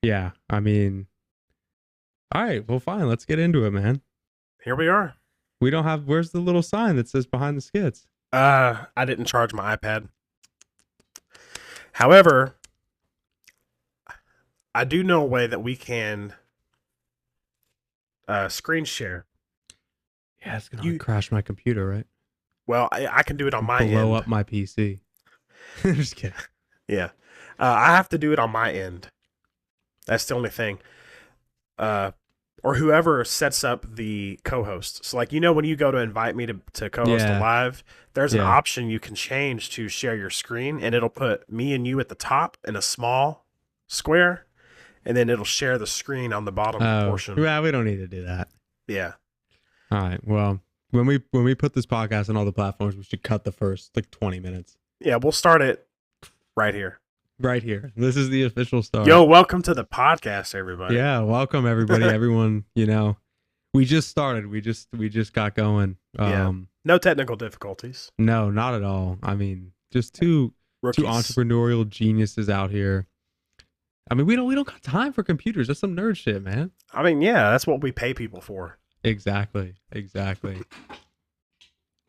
Yeah, I mean, all right, well, fine. Let's get into it, man. Here we are. We don't have, where's the little sign that says behind the skits? I didn't charge my iPad. However, I do know a way that we can screen share. Yeah, it's going to You crash my computer, right? well, I can do it on my Blow end. up my PC. Just kidding. Yeah, I have to do it on my end. That's the only thing. Or whoever sets up the co-host. So, like, when you go to invite me to co-host a Yeah, live, there's an yeah. option you can change to share your screen, and it'll put me and you at the top in a small square, and then it'll share the screen on the bottom Oh, portion. well, we don't need to do that. Yeah. All right. Well, when we put this podcast on all the platforms, we should cut the first like 20 minutes. Yeah, we'll start it right here. Right here. This is the official start. Yo, welcome to the podcast, everybody. Yeah, welcome everybody. Everyone, we just started. We just got going. Yeah. No technical difficulties. No, not at all. I mean, just two Rookies. entrepreneurial geniuses out here. I mean, we don't got time for computers. That's some nerd shit, man. I mean, yeah, that's what we pay people for. Exactly.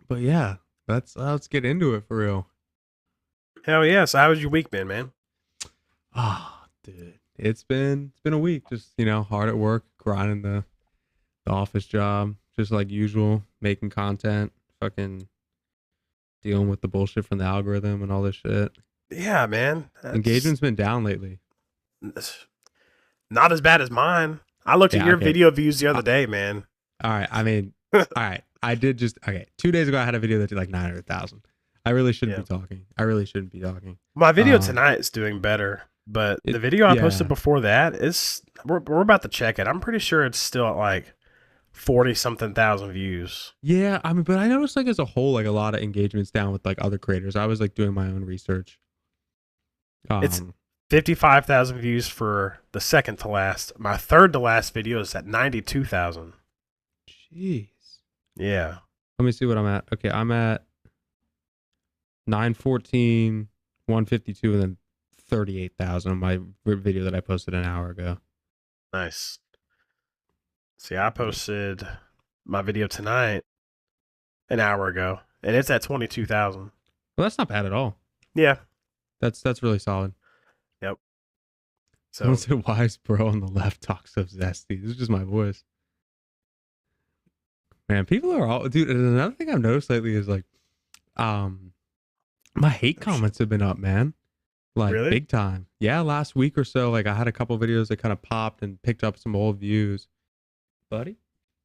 But yeah, let's get into it for real. Hell yeah. So how was your week been, man? Dude, it's been a week. Just hard at work, grinding the office job, just like usual, making content, fucking dealing with the bullshit from the algorithm and all this shit. Yeah, man. Engagement's been down lately. Not as bad as mine. I looked at your video views the other day, man. All right. I mean, all right. I did 2 days ago, I had a video that did like 900,000. I really shouldn't be talking. My video tonight is doing better, but the video I posted before that we're about to check it. I'm pretty sure it's still at like 40-something thousand views. Yeah, I mean, but I noticed like as a whole, like a lot of engagements down with like other creators. I was like doing my own research. It's 55,000 views for the second to last. My third to last video is at 92,000. Jeez. Yeah. Let me see what I'm at. Okay, I'm at 914, 152, and then 38,000 on my video that I posted an hour ago. Nice. See, I posted my video tonight an hour ago, and it's at 22,000. Well, that's not bad at all. Yeah. That's really solid. Yep. So someone said, "Why is bro on the left talk so zesty?" This is just my voice. Man, people are all dude. And another thing I've noticed lately is like, my hate comments have been up, man. Like really? Big time. Yeah, last week or so, like I had a couple videos that kind of popped and picked up some old views, buddy.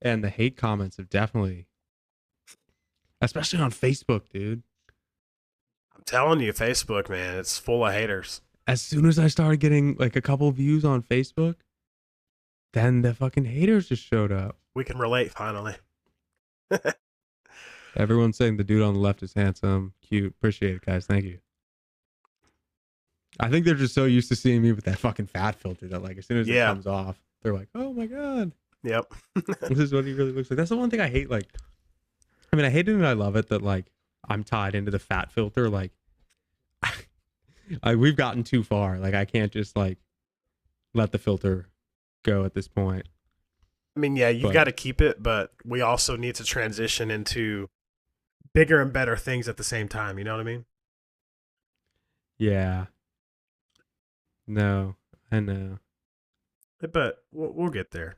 And the hate comments have definitely, especially on Facebook, dude. I'm telling you, Facebook, man, it's full of haters. As soon as I started getting like a couple views on Facebook, then the fucking haters just showed up. We can relate finally. Everyone's saying the dude on the left is handsome, cute. Appreciate it, guys. Thank you. I think they're just so used to seeing me with that fucking fat filter that like as soon as it comes off, they're like, "Oh my god." Yep. This is what he really looks like. That's the one thing I hate. Like, I mean, I hate it and I love it that like I'm tied into the fat filter. Like, we've gotten too far. Like, I can't just like let the filter go at this point. I mean, yeah, you've got to keep it, but we also need to transition into bigger and better things at the same time. You know what I mean? Yeah. No, I know. But we'll get there.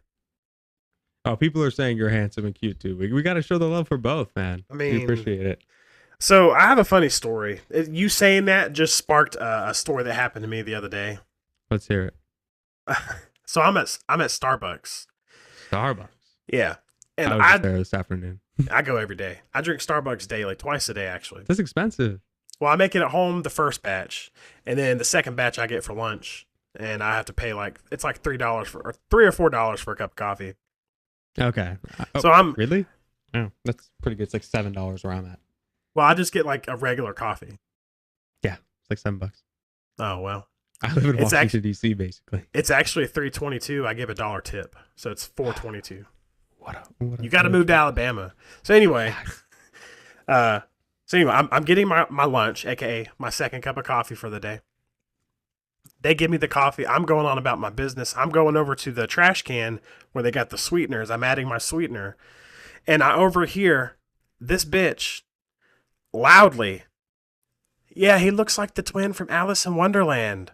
Oh, people are saying you're handsome and cute too. We got to show the love for both, man. I mean, we appreciate it. So I have a funny story. You saying that just sparked a story that happened to me the other day. Let's hear it. So I'm at Starbucks. Starbucks. Yeah, and I was just there this afternoon. I go every day. I drink Starbucks daily, twice a day actually. That's expensive. Well, I make it at home the first batch, and then the second batch I get for lunch, and I have to pay it's like $3 or $4 for a cup of coffee. Okay. So I'm really. Oh, that's pretty good. It's like $7 where I'm at. Well, I just get like a regular coffee. Yeah, it's like $7. Oh well. I live in Washington D.C. basically. It's actually $3.22. I give $1 tip, so it's $4.22. What you got to move to Alabama. So anyway, I'm getting my lunch, aka my second cup of coffee for the day. They give me the coffee. I'm going on about my business. I'm going over to the trash can where they got the sweeteners. I'm adding my sweetener. And I overhear this bitch loudly, yeah, he looks like the twin from Alice in Wonderland.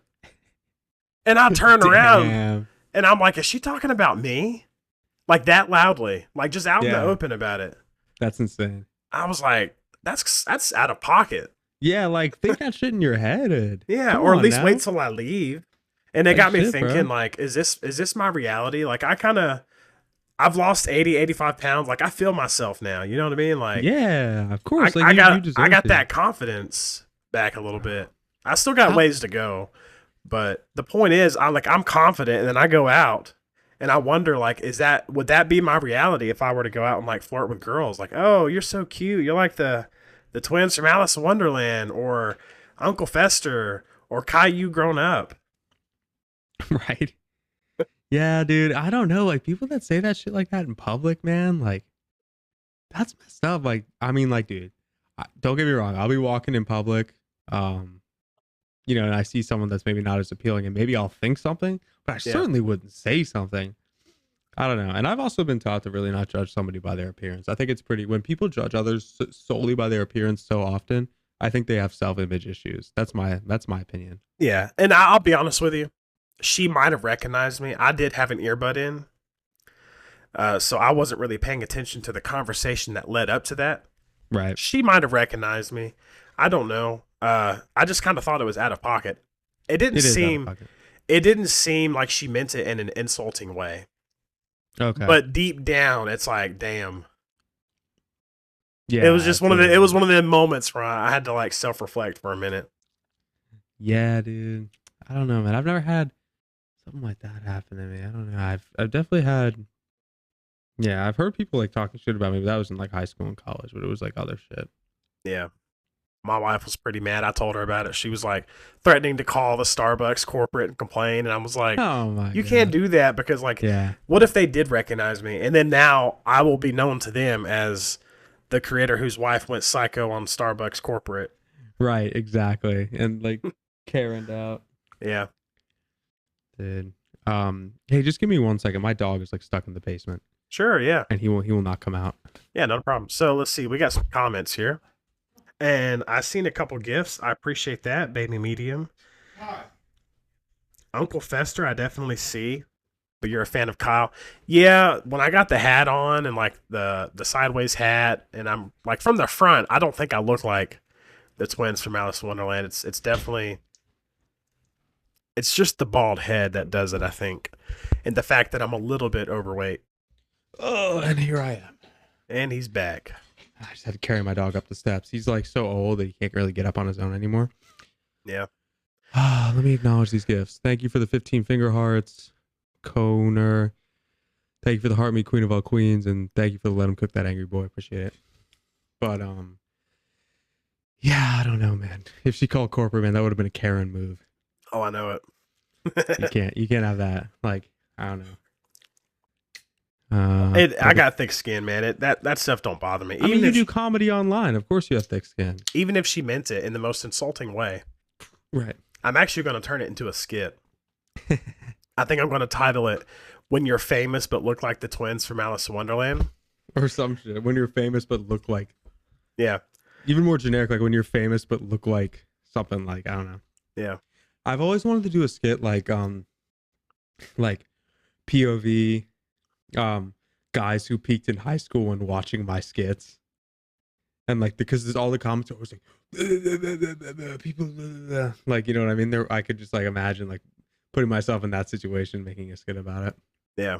And I turn around and I'm like, is she talking about me? Like that loudly, like just out in the open about it. That's insane. I was like, that's out of pocket. Yeah, like think that shit in your head. Yeah, or at least wait till I leave. And it got me thinking, like, is this my reality? Like, I've lost 80, 85 pounds. Like, I feel myself now. You know what I mean? Like, yeah, of course. I got that confidence back a little bit. I still got ways to go, but the point is, I'm confident, and then I go out, and I wonder, like, would that be my reality if I were to go out and like flirt with girls? Like, oh, you're so cute. You're like the twins from Alice in Wonderland, or Uncle Fester, or Caillou grown up. Right. Yeah, dude. I don't know. Like people that say that shit like that in public, man, like that's messed up. Like, I mean, like, dude, don't get me wrong. I'll be walking in public, you know, and I see someone that's maybe not as appealing, and maybe I'll think something, but I certainly wouldn't say something. I don't know. And I've also been taught to really not judge somebody by their appearance. I think it's when people judge others solely by their appearance so often, I think they have self-image issues. That's my opinion. Yeah. And I'll be honest with you. She might have recognized me. I did have an earbud in. So I wasn't really paying attention to the conversation that led up to that. Right. She might have recognized me. I don't know. I just kind of thought it was out of pocket. It didn't seem like she meant it in an insulting way. Okay. But deep down, it's like, damn. Yeah. It was just one of the moments where I had to like self-reflect for a minute. Yeah, dude. I don't know, man. I've never had something like that happen to me. I don't know. I've definitely had. Yeah, I've heard people like talking shit about me, but that was in like high school and college, but it was like other shit. Yeah. My wife was pretty mad. I told her about it. She was like threatening to call the Starbucks corporate and complain. And I was like, you can't do that because like, what if they did recognize me? And then now I will be known to them as the creator whose wife went psycho on Starbucks corporate. Right. Exactly. And like Karen'd out. Yeah. Dude. Hey, just give me 1 second. My dog is like stuck in the basement. Sure. Yeah. And he will not come out. Yeah, no problem. So let's see. We got some comments here. And I've seen a couple gifts. I appreciate that, baby medium. Hi. Uncle Fester, I definitely see. But you're a fan of Kyle. Yeah, when I got the hat on and like the sideways hat, and I'm like from the front, I don't think I look like the twins from Alice in Wonderland. It's definitely, it's just the bald head that does it, I think. And the fact that I'm a little bit overweight. Oh, and here I am. And he's back. I just had to carry my dog up the steps. He's like so old that he can't really get up on his own anymore. Yeah. Let me acknowledge these gifts. Thank you for the 15 finger hearts, Koner. Thank you for the heart me queen of all queens, and thank you for the let him cook that angry boy. Appreciate it. But yeah, I don't know, man. If she called corporate, man, that would have been a Karen move. Oh, I know it. You can't have that. Like, I don't know. I got thick skin, man. That stuff don't bother me. I mean, you do comedy online. Of course you have thick skin. Even if she meant it in the most insulting way. Right. I'm actually going to turn it into a skit. I think I'm going to title it, When You're Famous But Look Like the Twins from Alice in Wonderland. Or some shit. When you're famous but look like. Yeah. Even more generic, like when you're famous but look like something like, I don't know. Yeah. I've always wanted to do a skit like POV guys who peaked in high school and watching my skits, and like because there's all the comments are always like people like, you know what I mean, there I could just like imagine like putting myself in that situation, making a skit about it. Yeah.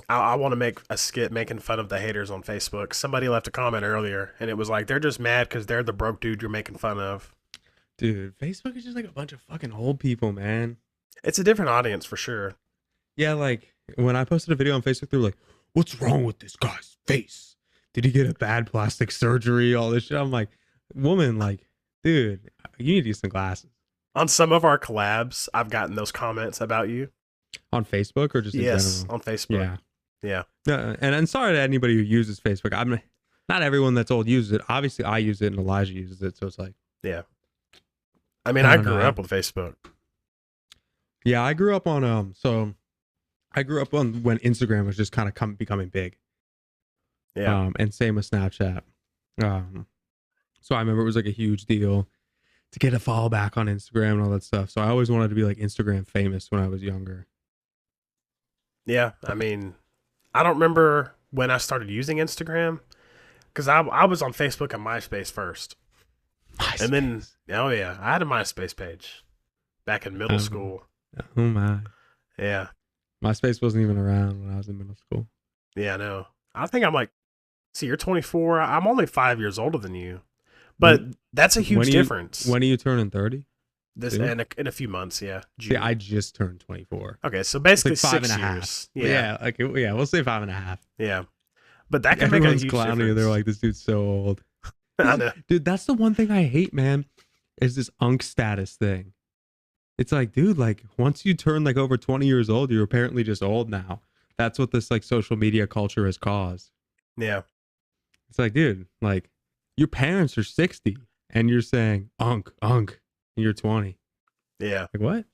I want to make a skit making fun of the haters on Facebook. Somebody left a comment earlier and it was like they're just mad because they're the broke dude you're making fun of. Dude, Facebook is just like a bunch of fucking old people, man. It's a different audience for sure. Yeah, like when I posted a video on Facebook, they were like, "What's wrong with this guy's face? Did he get a bad plastic surgery? All this shit." I'm like, woman, like, dude, you need to use some glasses. On some of our collabs, I've gotten those comments about you. On Facebook or just in general? On Facebook. Yeah. And sorry to anybody who uses Facebook. I'm not everyone that's old uses it. Obviously, I use it and Elijah uses it, so it's like, yeah. I mean, I I don't grew know. up with Facebook. Yeah, I grew up on I grew up on when Instagram was just kind of becoming big. Yeah. And same with Snapchat. Um, so I remember it was like a huge deal to get a follow back on Instagram and all that stuff. So I always wanted to be like Instagram famous when I was younger. Yeah. I mean, I don't remember when I started using Instagram because I was on Facebook and MySpace first. And then, MySpace. oh, yeah, I had a MySpace page back in middle Um, school. oh my. Yeah. MySpace wasn't even around when I was in middle school. Yeah, I know. I think I'm like, see, you're 24. I'm only 5 years older than you. But When that's a when huge are you difference. when are you turning 30? This Soon? in a few months, yeah. See, June. I just turned 24. Okay, so It's basically like five and 6 a half. years. Yeah, like yeah, we'll say 5.5. Yeah. But that can make a Everyone's huge clowning you. difference. They're like, this dude's so old. I know. Dude, that's the one thing I hate, man, is this unk status thing. It's like, dude, like once you turn like over 20 years old, you're apparently just old now. That's what this like social media culture has caused. Yeah. It's like, dude, like your parents are 60 and you're saying unk, and you're 20. Yeah. Like what?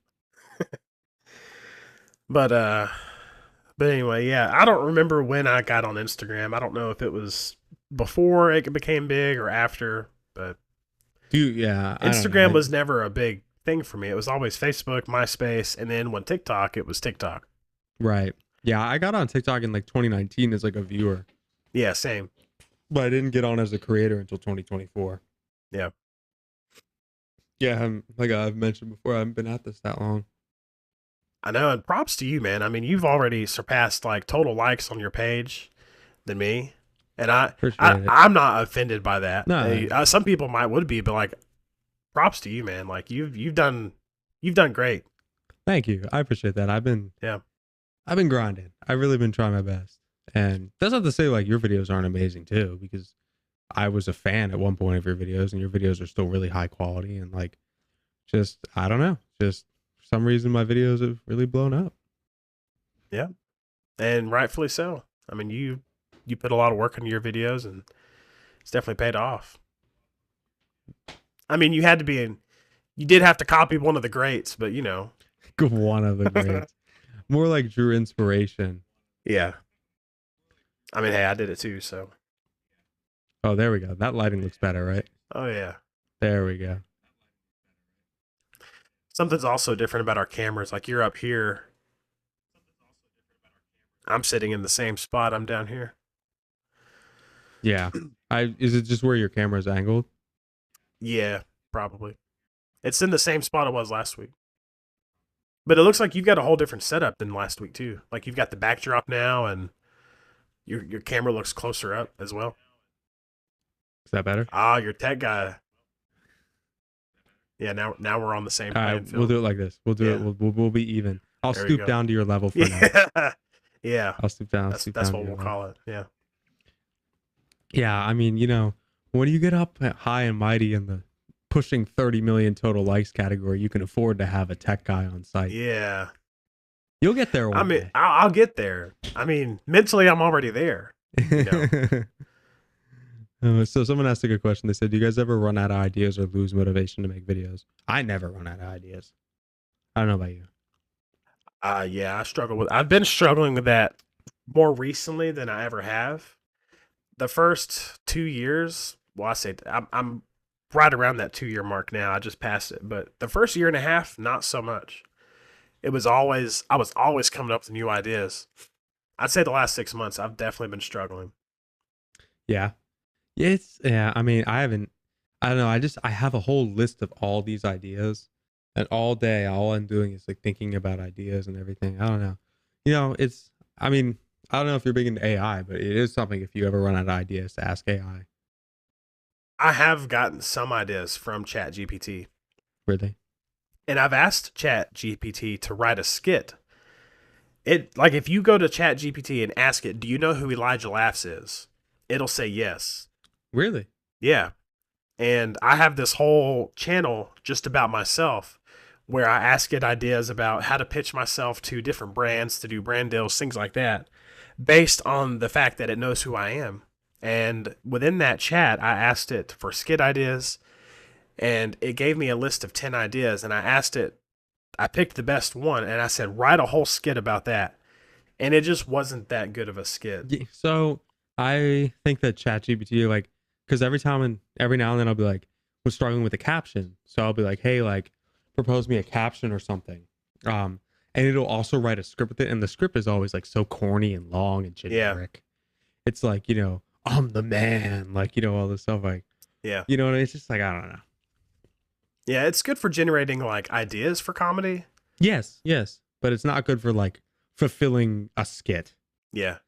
But anyway, yeah, I don't remember when I got on Instagram. I don't know if it was before it became big or after, but Dude, yeah. I don't know. Instagram was never a big thing for me. It was always Facebook, MySpace, and then when TikTok, it was TikTok. Right. Yeah, I got on TikTok in like 2019 as like a viewer, Yeah, same. but I didn't get on as a creator until 2024. Yeah. Yeah, like I've mentioned before, I haven't been at this that long. I know, and props to you, man. I mean, you've already surpassed like total likes on your page than me, and Appreciate it. I'm not offended by that. No. Hey, some people would be, but like, props to you, man. Like you've done great. Thank you. I appreciate that. I've been grinding. I've really been trying my best. And that's not to say like your videos aren't amazing too, because I was a fan at one point of your videos and your videos are still really high quality and like just I don't know. Just for some reason my videos have really blown up. Yeah, and rightfully so. I mean, you put a lot of work into your videos, and it's definitely paid off. I mean, you did have to copy one of the greats, but you know, One of the greats. More like drew inspiration. yeah. I mean, hey, I did it too, so. Oh, there we go. That lighting looks better, right? Oh yeah. There we go. Something's also different about our cameras. Like you're up here. I'm sitting in the same spot. I'm down here. Yeah. Is it just where your camera's angled? Yeah, probably. It's in the same spot it was last week. But it looks like you've got a whole different setup than last week too. Like you've got the backdrop now, and your camera looks closer up as well. Is that better? Ah, your tech guy. Yeah, now we're on the same All playing right, field. we'll do it like this. We'll do Yeah. it. We'll be even. I'll There we stoop go. down to your level for now. Yeah, yeah. I'll stoop down. That's stoop that's down what to we'll your call it. Yeah, Yeah, I mean, you know, when you get up high and mighty in the pushing 30 million total likes category, you can afford to have a tech guy on site. yeah. You'll get there one I mean, day. I'll get there. I mean, mentally, I'm already there. So someone asked a good question. They said, do you guys ever run out of ideas or lose motivation to make videos? I never run out of ideas. I don't know about you. Yeah, I've been struggling with that more recently than I ever have. The first 2 years, well, I'm right around that 2 year mark now. I just passed it, but the first year and a half, not so much. I was always coming up with new ideas. I'd say the last 6 months, I've definitely been struggling. Yeah. I mean, I don't know. I have a whole list of all these ideas, and all day, all I'm doing is like thinking about ideas and everything. I don't know. You know, I mean, I don't know if you're big into AI, but it is something if you ever run out of ideas to ask AI. I have gotten some ideas from ChatGPT, Really? and I've asked ChatGPT to write a skit. Like if you go to ChatGPT and ask it, "Do you know who Elijah Laughs is?" It'll say yes. Really? Yeah. And I have this whole channel just about myself where I ask it ideas about how to pitch myself to different brands, to do brand deals, things like that, based on the fact that it knows who I am. And within that chat, I asked it for skit ideas. and it gave me a list of 10 ideas, and I picked the best one, and I said, write a whole skit about that. And it just wasn't that good of a skit. So I think that ChatGPT, like, because every now and then I'll be like, was struggling with a caption. So I'll be like, hey, like, propose me a caption or something. And it'll also write a script with it. And the script is always like so corny and long and generic. It's like, I'm the man, like, all this stuff. Like, Yeah. It's just like, I don't know. Yeah, it's good for generating like ideas for comedy. Yes. But it's not good for like fulfilling a skit. Yeah.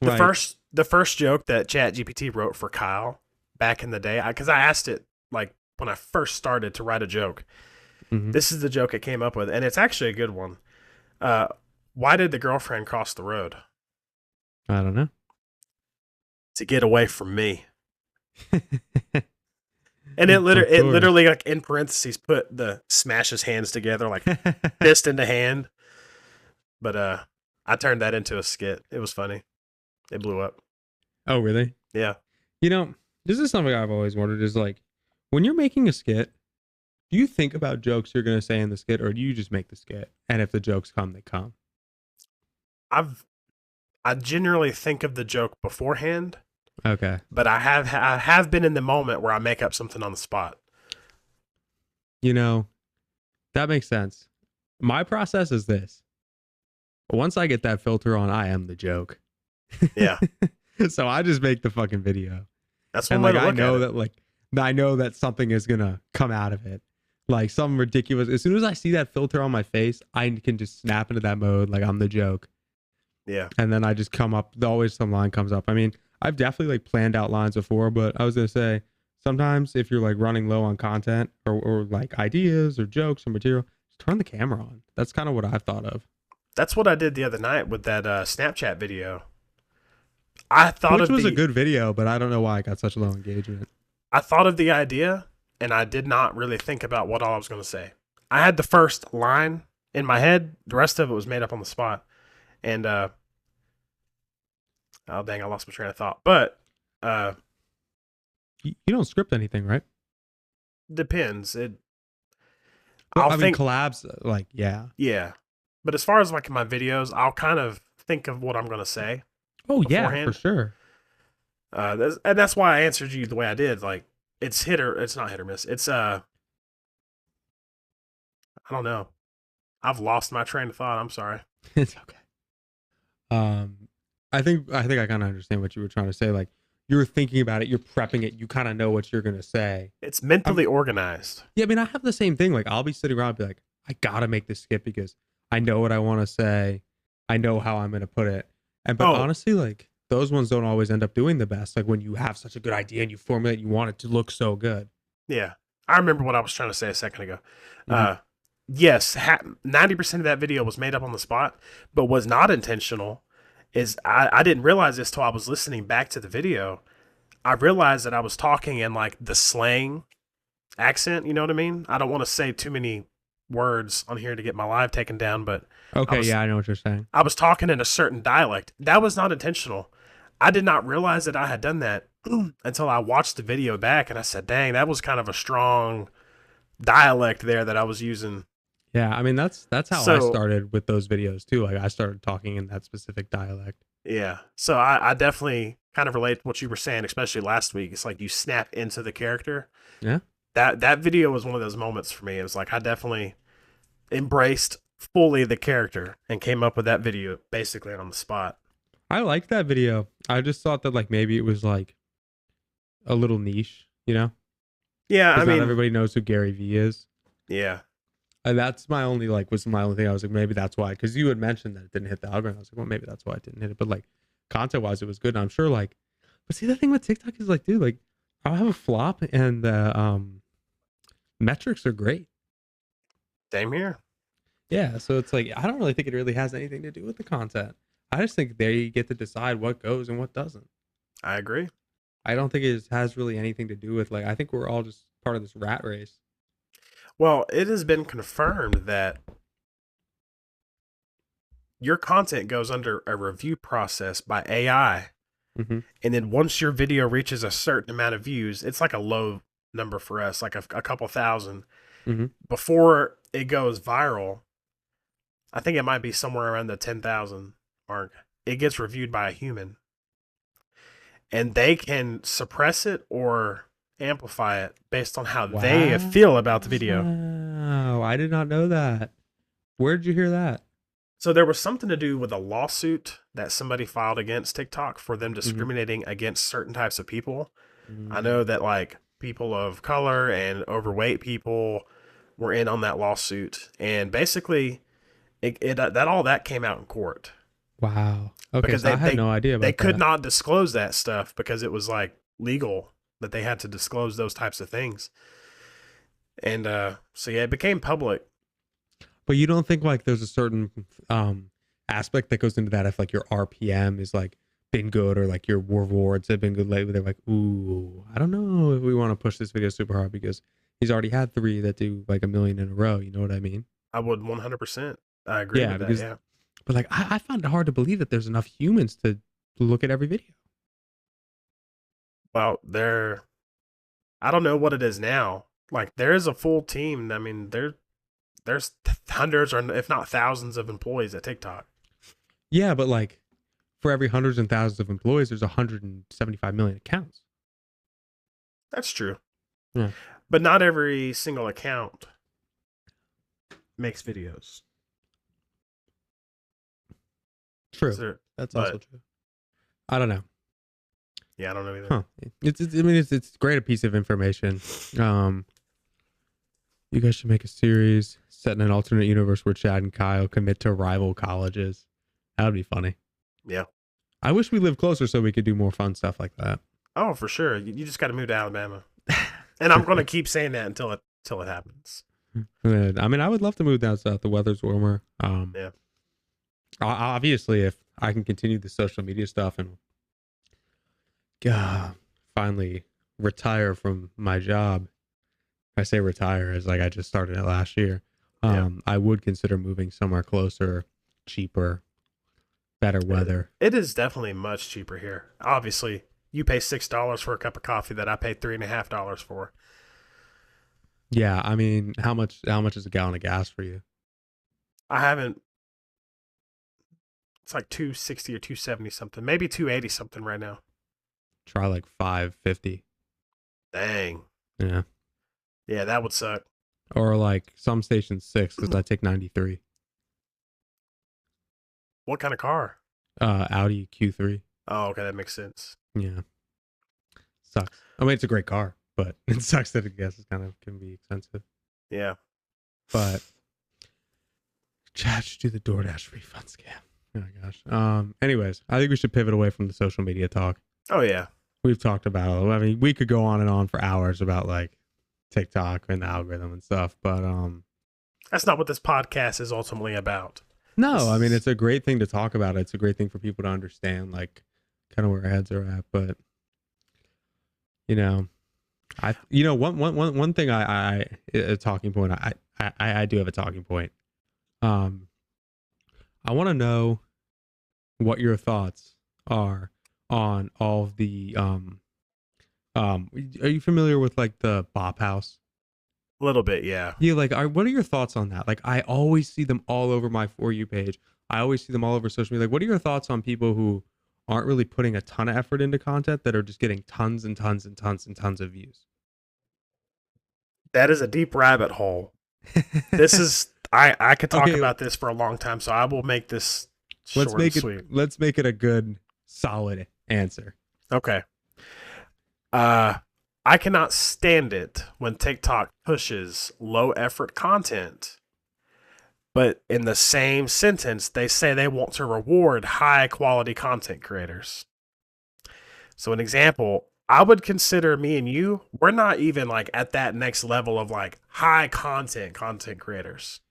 The first joke that ChatGPT wrote for Kyle back in the day, because I asked it like when I first started to write a joke. Mm-hmm. This is the joke it came up with, and it's actually a good one. Why did the girlfriend cross the road? I don't know. To get away from me. And it literally like in parentheses put the smash his hands together like fist into hand. But I turned that into a skit. It was funny. It blew up. Oh, really? Yeah. This is something I've always wondered is like, when you're making a skit, do you think about jokes you're going to say in the skit, or do you just make the skit? And if the jokes come, they come. I generally think of the joke beforehand. Okay. But I have been in the moment where I make up something on the spot. That makes sense. My process is this. Once I get that filter on, I am the joke. Yeah. So I just make the fucking video. That's one and way like to look I know at that it. like I know that something is gonna come out of it. Like some ridiculous. As soon as I see that filter on my face, I can just snap into that mode. Like I'm the joke. Yeah. And then I just come up. Always some line comes up. I mean, I've definitely like planned out lines before, but I was gonna say sometimes if you're like running low on content or like ideas or jokes or material, just turn the camera on. That's kind of what I've thought of. That's what I did the other night with that Snapchat video. I thought Which was a good video, but I don't know why I got such low engagement. I thought of the idea, and I did not really think about what all I was going to say. I had the first line in my head. The rest of it was made up on the spot. And, oh, dang, I lost my train of thought. But, You don't script anything, right? depends. Well, I mean, collabs, like, yeah. Yeah. But as far as like my videos, I'll kind of think of what I'm going to say. Oh, beforehand. yeah, for sure. And that's why I answered you the way I did. Like, it's not hit or miss. It's, I don't know. I've lost my train of thought. I'm sorry. It's okay. I think I kind of understand what you were trying to say. Like, you're thinking about it, you're prepping it, you kind of know what you're gonna say. It's mentally organized. Yeah, I mean, I have the same thing. Like, I'll be sitting around and be like, I gotta make this skit because I know what I want to say. I know how I'm gonna put it. But honestly, like, those ones don't always end up doing the best. Like when you have such a good idea and you formulate, you want it to look so good. Yeah, I remember what I was trying to say a second ago. Mm-hmm. Yes, 90% of that video was made up on the spot, but was not intentional. I didn't realize this till I was listening back to the video. I realized that I was talking in like the slang accent. You know what I mean? I don't want to say too many words on here to get my live taken down, but okay, I know what you're saying. I was talking in a certain dialect. That was not intentional. I did not realize that I had done that until I watched the video back, and I said, dang, that was kind of a strong dialect there that I was using. Yeah, I mean, that's how I started with those videos too. Like, I started talking in that specific dialect. Yeah, so I definitely kind of relate to what you were saying, especially last week. It's like you snap into the character. Yeah. That video was one of those moments for me. It was like I definitely embraced fully the character and came up with that video basically on the spot. I liked that video. I just thought that like maybe it was like a little niche, you know? Yeah, I mean, not everybody knows who Gary Vee is. Yeah. And that's my only thing. I was like, maybe that's why. Because you had mentioned that it didn't hit the algorithm. I was like, well, maybe that's why it didn't hit it. But like content wise, it was good. And I'm sure like, but see, the thing with TikTok is like, dude, like I'll have a flop and the metrics are great. Same here. Yeah. So it's like, I don't really think it really has anything to do with the content. I just think they get to decide what goes and what doesn't. I agree. I don't think it has really anything to do with like, I think we're all just part of this rat race. Well, it has been confirmed that your content goes under a review process by AI. Mm-hmm. And then once your video reaches a certain amount of views, it's like a low number for us, like a couple thousand. Mm-hmm. Before it goes viral, I think it might be somewhere around the 10,000 mark. It gets reviewed by a human, and they can suppress it or amplify it based on how they Wow. feel about the video. Oh, I did not know that. Where did you hear that? So there was something to do with a lawsuit that somebody filed against TikTok for them Mm-hmm. discriminating against certain types of people. I know Mm. that like people of color and overweight people were in on that lawsuit, and basically all that came out in court Wow. Okay, because so I had no idea they about could that. not disclose that stuff because it was like legal that they had to disclose those types of things. And so yeah, it became public. But you don't think like there's a certain aspect that goes into that if like your RPM is like been good or like your rewards have been good lately? They're like, ooh, I don't know if we want to push this video super hard because he's already had 3 that do like 1 million in a row. You know what I mean? I would 100%. I agree Yeah, with that. because Yeah. but like I find it hard to believe that there's enough humans to look at every video. Well, I don't know what it is now. Like there is a full team. I mean, there's hundreds or if not thousands of employees at TikTok. Yeah, but like for every hundreds and thousands of employees, there's 175 million accounts. That's true. Yeah. But not every single account makes videos. True. There, That's but, also true. I don't know. Yeah, I don't know either. Huh. I mean, it's great a piece of information. You guys should make a series set in an alternate universe where Chad and Kyle commit to rival colleges. That would be funny. Yeah. I wish we lived closer so we could do more fun stuff like that. Oh, for sure. You just got to move to Alabama, and I'm going to keep saying that until it happens. I mean, I would love to move down south. The weather's warmer. Yeah. Obviously, if I can continue the social media stuff and finally retire from my job. I say retire as like I just started it last year. I would consider moving somewhere closer, cheaper, better weather. It is definitely much cheaper here. Obviously, you pay $6 for a cup of coffee that I paid $3.50 for. Yeah, I mean, how much is a gallon of gas for you? I haven't. It's like 260 or 270 something, maybe 280 something right now. Try like 550. Dang. Yeah. Yeah, that would suck. Or like some stations 6 because I take 93. What kind of car? Audi Q3. Oh, okay, that makes sense. Yeah. Sucks. I mean, it's a great car, but it sucks that the gas is can be expensive. Yeah. But Chad should do the DoorDash refund scam. Oh my gosh. Anyways, I think we should pivot away from the social media talk. Oh yeah. We've talked about it. I mean, we could go on and on for hours about like TikTok and the algorithm and stuff, but that's not what this podcast is ultimately about. No, I mean it's a great thing to talk about. It's a great thing for people to understand like kind of where our heads are at, but one thing I a talking point I do have a talking point. I want to know what your thoughts are on all of the are you familiar with like the Bop House? A little bit, yeah. Yeah, like what are your thoughts on that? Like I always see them all over my For You page. I always see them all over social media. Like what are your thoughts on people who aren't really putting a ton of effort into content that are just getting tons and tons and tons and tons of views? That is a deep rabbit hole. This is I could talk about this for a long time, so I will make this short and sweet. Let's make it a good solid answer. Okay. I cannot stand it when TikTok pushes low effort content, but in the same sentence, they say they want to reward high quality content creators. So, an example, I would consider me and you, we're not even like at that next level of like high content creators.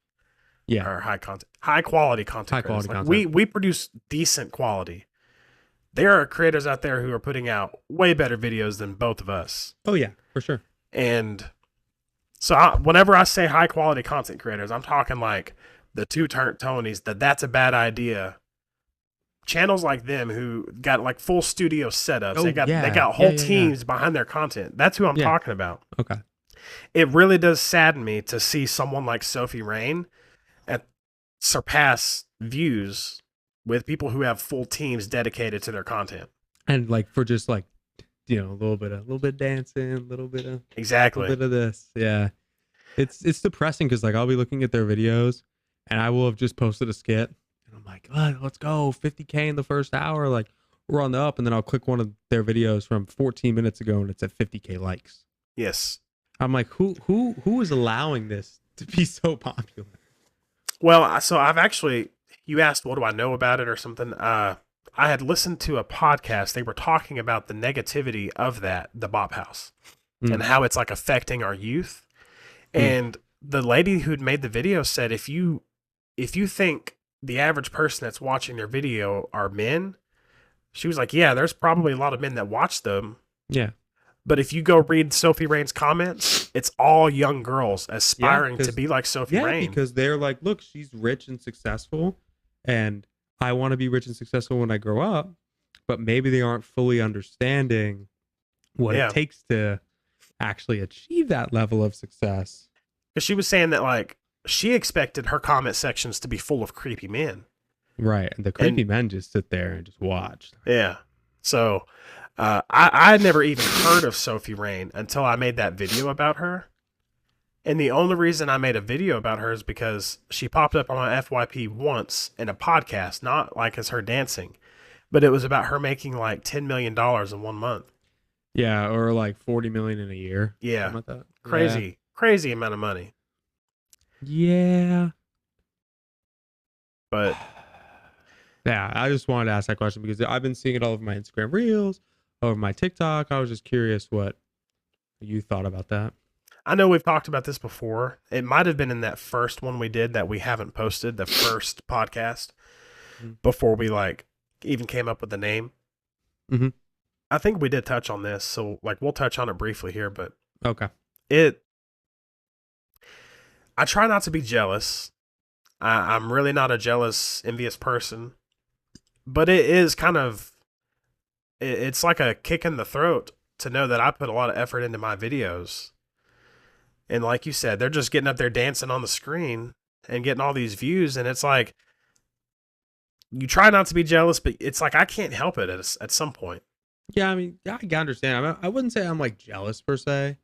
Yeah. Or high quality content creators. Like we produce decent quality. There are creators out there who are putting out way better videos than both of us. Oh yeah, for sure. And so whenever I say high quality content creators, I'm talking like the two Tonys that's a bad idea channels like them who got like full studio setups. Oh, They yeah. got whole Yeah. teams behind their content. That's who I'm Yeah. talking about. Okay. It really does sadden me to see someone like Sophie Rain surpass views with people who have full teams dedicated to their content. And like for just like, a little bit of dancing, a little bit of this. Yeah. It's depressing because like I'll be looking at their videos and I will have just posted a skit and I'm like, oh, let's go 50K in the first hour. Like we're on the up, and then I'll click one of their videos from 14 minutes ago and it's at 50K likes. Yes. I'm like, who is allowing this to be so popular? Well, so I've actually, you asked, what do I know about it or something? I had listened to a podcast. They were talking about the negativity of the Bop House, and how it's like affecting our youth. And the lady who'd made the video said, if you think the average person that's watching their video are men, she was like, yeah, there's probably a lot of men that watch them. Yeah. But if you go read Sophie Rain's comments, it's all young girls aspiring to be like Sophie Rain. Yeah, because they're like, look, she's rich and successful, and I want to be rich and successful when I grow up. But maybe they aren't fully understanding what it takes to actually achieve that level of success. Because she was saying that, like, she expected her comment sections to be full of creepy men. Right. And the creepy men just sit there and just watch. Yeah. So I had never even heard of Sophie Rain until I made that video about her. And the only reason I made a video about her is because she popped up on my FYP once in a podcast, not like as her dancing, but it was about her making like $10 million in 1 month. Yeah, or like 40 million in a year. Yeah. Like that. Crazy amount of money. Yeah. But yeah, I just wanted to ask that question because I've been seeing it all over my Instagram reels, over my TikTok. I was just curious what you thought about that. I know we've talked about this before. It might have been in that first one we did that we haven't posted, the first podcast, before we like even came up with the name. Mm-hmm. I think we did touch on this, so like we'll touch on it briefly here, but okay. I try not to be jealous. I'm really not a jealous, envious person, but it is kind of, it's like a kick in the throat to know that I put a lot of effort into my videos. And like you said, they're just getting up there dancing on the screen and getting all these views. And it's like, you try not to be jealous, but it's like, I can't help it at some point. Yeah, I mean, I can understand. I wouldn't say I'm like jealous per se.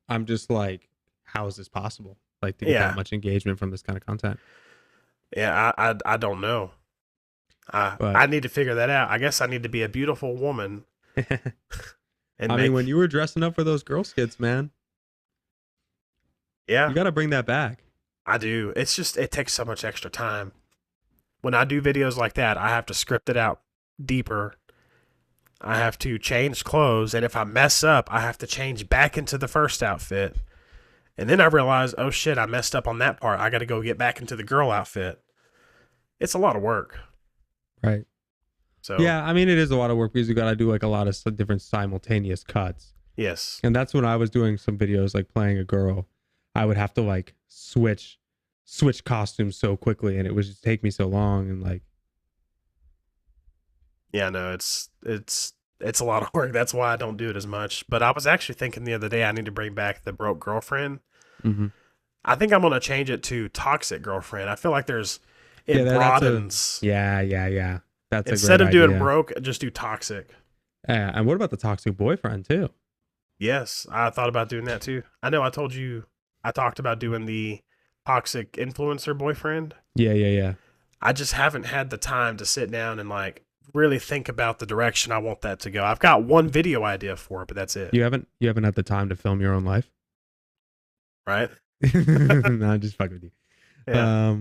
I'm just like, how is this possible? Like to get that much engagement from this kind of content. Yeah, I don't know. I need to figure that out. I guess I need to be a beautiful woman. And I mean, when you were dressing up for those girl skits, man. Yeah. You got to bring that back. I do. It's just, it takes so much extra time. When I do videos like that, I have to script it out deeper. I have to change clothes. And if I mess up, I have to change back into the first outfit. And then I realize, oh shit, I messed up on that part. I got to go get back into the girl outfit. It's a lot of work. Right. So yeah, I mean, it is a lot of work because you got to do like a lot of different simultaneous cuts. Yes. And that's when I was doing some videos like playing a girl. I would have to like switch costumes so quickly, and it would just take me so long. And like, yeah, no, it's a lot of work. That's why I don't do it as much. But I was actually thinking the other day I need to bring back the broke girlfriend. Mm-hmm. I think I'm gonna change it to toxic girlfriend. I feel like it broadens. Yeah. That's instead a of great doing idea. broke, just do toxic. Yeah, and what about the toxic boyfriend too? Yes, I thought about doing that too. I know I told you I talked about doing the toxic influencer boyfriend. Yeah. I just haven't had the time to sit down and like really think about the direction I want that to go. I've got one video idea for it, but that's it. You haven't had the time to film your own life? Right? No, I'm just fucking with you. Yeah.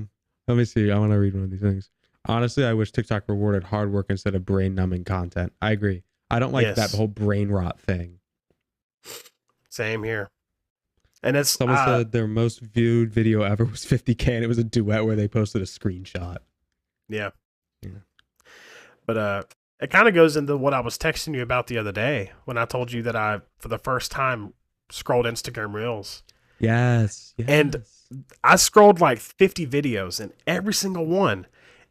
Let me see. I want to read one of these things. Honestly, I wish TikTok rewarded hard work instead of brain numbing content. I agree. I don't like that whole brain rot thing. Same here. And it's someone said their most viewed video ever was 50K, and it was a duet where they posted a screenshot. Yeah. But it kind of goes into what I was texting you about the other day when I told you that I, for the first time, scrolled Instagram Reels. Yes. And I scrolled like 50 videos, and every single one,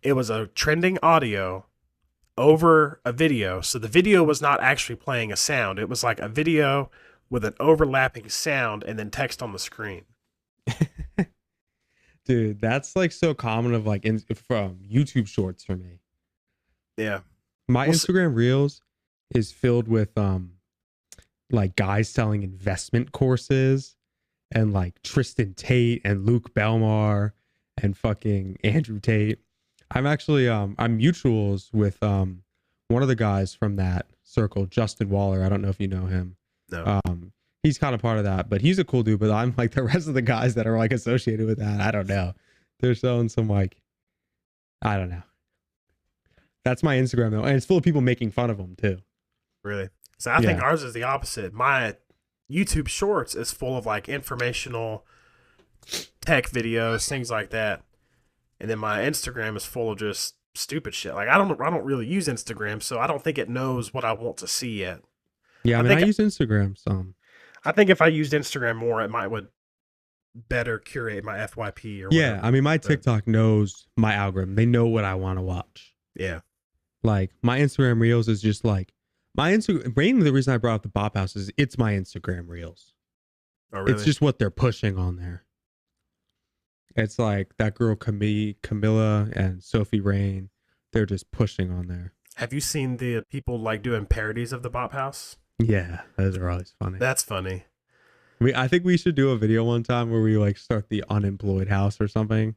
it was a trending audio over a video. So the video was not actually playing a sound. It was like a video with an overlapping sound and then text on the screen. Dude, that's like so common of like from YouTube shorts for me. Yeah. My Instagram Reels is filled with like guys selling investment courses and like Tristan Tate and Luke Belmar and fucking Andrew Tate. I'm actually I'm mutuals with one of the guys from that circle, Justin Waller. I don't know if you know him. No. He's kind of part of that, but he's a cool dude. But I'm like the rest of the guys that are like associated with that. I don't know. They're showing some like, I don't know. That's my Instagram though, and it's full of people making fun of them too. Really? So I think ours is the opposite. My YouTube Shorts is full of like informational tech videos, things like that, and then my Instagram is full of just stupid shit. Like I don't really use Instagram, so I don't think it knows what I want to see yet. Yeah, I use Instagram some. I think if I used Instagram more, it would better curate my FYP or whatever. Yeah, I mean, my TikTok knows my algorithm. They know what I want to watch. Yeah. Like, my Instagram Reels is just like, my Instagram, mainly the reason I brought up the Bop House is it's my Instagram Reels. Oh, really? It's just what they're pushing on there. It's like that girl Camilla and Sophie Rain, they're just pushing on there. Have you seen the people like doing parodies of the Bop House? Yeah, those are always funny. That's funny. I think we should do a video one time where we like start the unemployed house or something.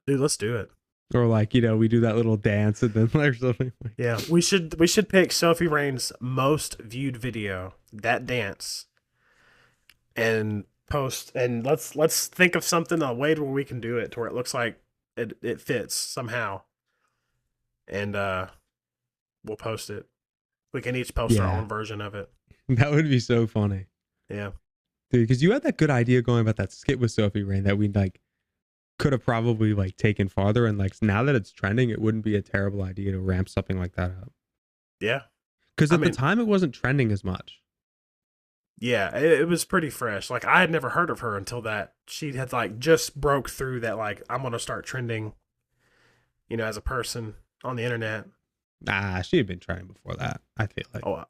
Dude, let's do it. Or like, you know, we do that little dance and then like something. Yeah, we should pick Sophie Rain's most viewed video, that dance, and post. And let's think of something, a way where we can do it to where it looks like it fits somehow. And we'll post it. We can each post our own version of it. That would be so funny. Yeah. Dude, because you had that good idea going about that skit with Sophie Rain that we like could have probably like taken farther, and like now that it's trending, it wouldn't be a terrible idea to ramp something like that up. Yeah. Because at the time it wasn't trending as much. Yeah, it was pretty fresh. Like I had never heard of her until that she had like just broke through that like I'm gonna start trending, you know, as a person on the internet. Nah, she had been trending before that. I feel like. Oh,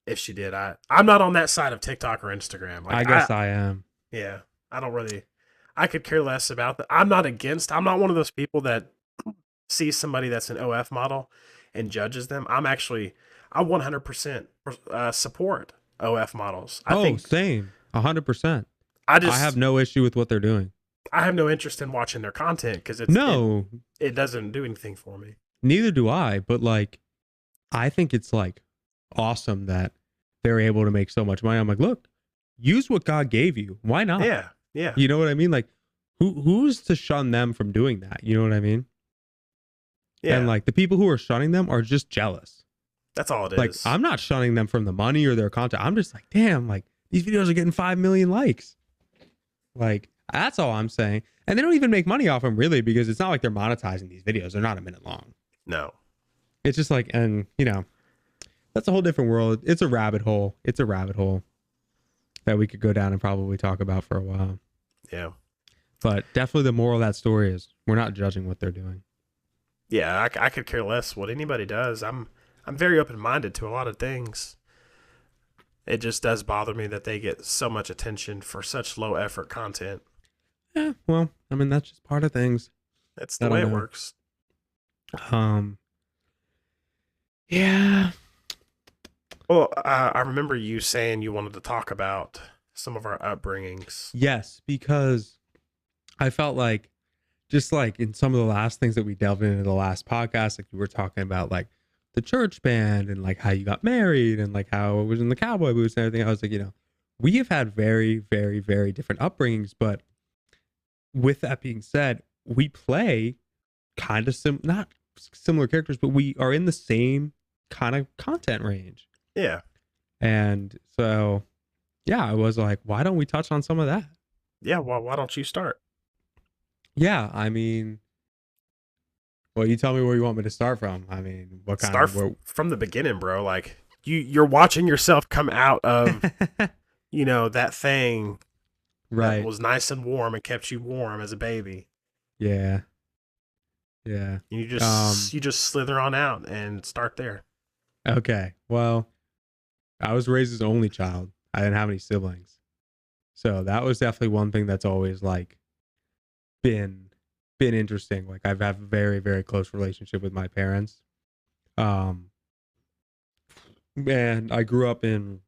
if she did, I'm not on that side of TikTok or Instagram. Like, I guess I am. Yeah, I don't really. I could care less about that. I'm not one of those people that sees somebody that's an OF model and judges them. I 100% support OF models. I think same, 100%. I have no issue with what they're doing. I have no interest in watching their content because it doesn't do anything for me. Neither do I, but like, I think it's like awesome that they're able to make so much money. I'm like, look, use what God gave you. Why not? Yeah. Yeah. You know what I mean? Like, who's to shun them from doing that? You know what I mean? Yeah. And like the people who are shunning them are just jealous. That's all it is. Like, I'm not shunning them from the money or their content. I'm just like, damn, like these videos are getting 5 million likes. Like, that's all I'm saying. And they don't even make money off them really, because it's not like they're monetizing these videos. They're not a minute long. No. It's just like, and you know, that's a whole different world. It's a rabbit hole. It's a rabbit hole that we could go down and probably talk about for a while. Yeah. But definitely the moral of that story is we're not judging what they're doing. Yeah, I could care less what anybody does. I'm very open-minded to a lot of things. It just does bother me that they get so much attention for such low-effort content. Yeah, well, I mean, that's just part of things. That's the way it works. Yeah. Well, I remember you saying you wanted to talk about some of our upbringings. Yes, because I felt like, just like in some of the last things that we delved into the last podcast, like you were talking about like the church band and like how you got married and like how it was in the cowboy boots and everything. I was like, you know, we have had very, very, very different upbringings. But with that being said, we play kind of not similar characters, but we are in the same kind of content range. Yeah. And so, yeah, I was like, why don't we touch on some of that? Yeah, well, why don't you start? Yeah, I mean, well, you tell me where you want me to start from. I mean, what kind from the beginning, bro. Like you're watching yourself come out of, you know, that thing that was nice and warm and kept you warm as a baby. Yeah. Yeah. You just slither on out and start there. Okay. Well, I was raised as an only child. I didn't have any siblings. So that was definitely one thing that's always like been been interesting. Like I've had a very, very close relationship with my parents. Um and I grew up in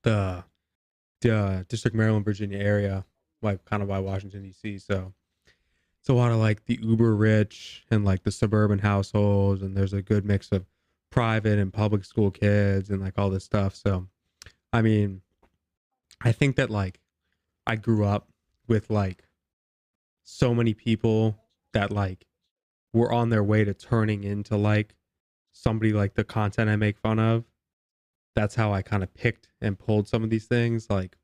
the District Maryland, Virginia area, like kind of by Washington DC. So it's a lot of like the uber rich and like the suburban households, and there's a good mix of private and public school kids and like all this stuff. So I mean, I think that like I grew up with like so many people that like were on their way to turning into like somebody like the content I make fun of. That's how I kind of picked and pulled some of these things. Like,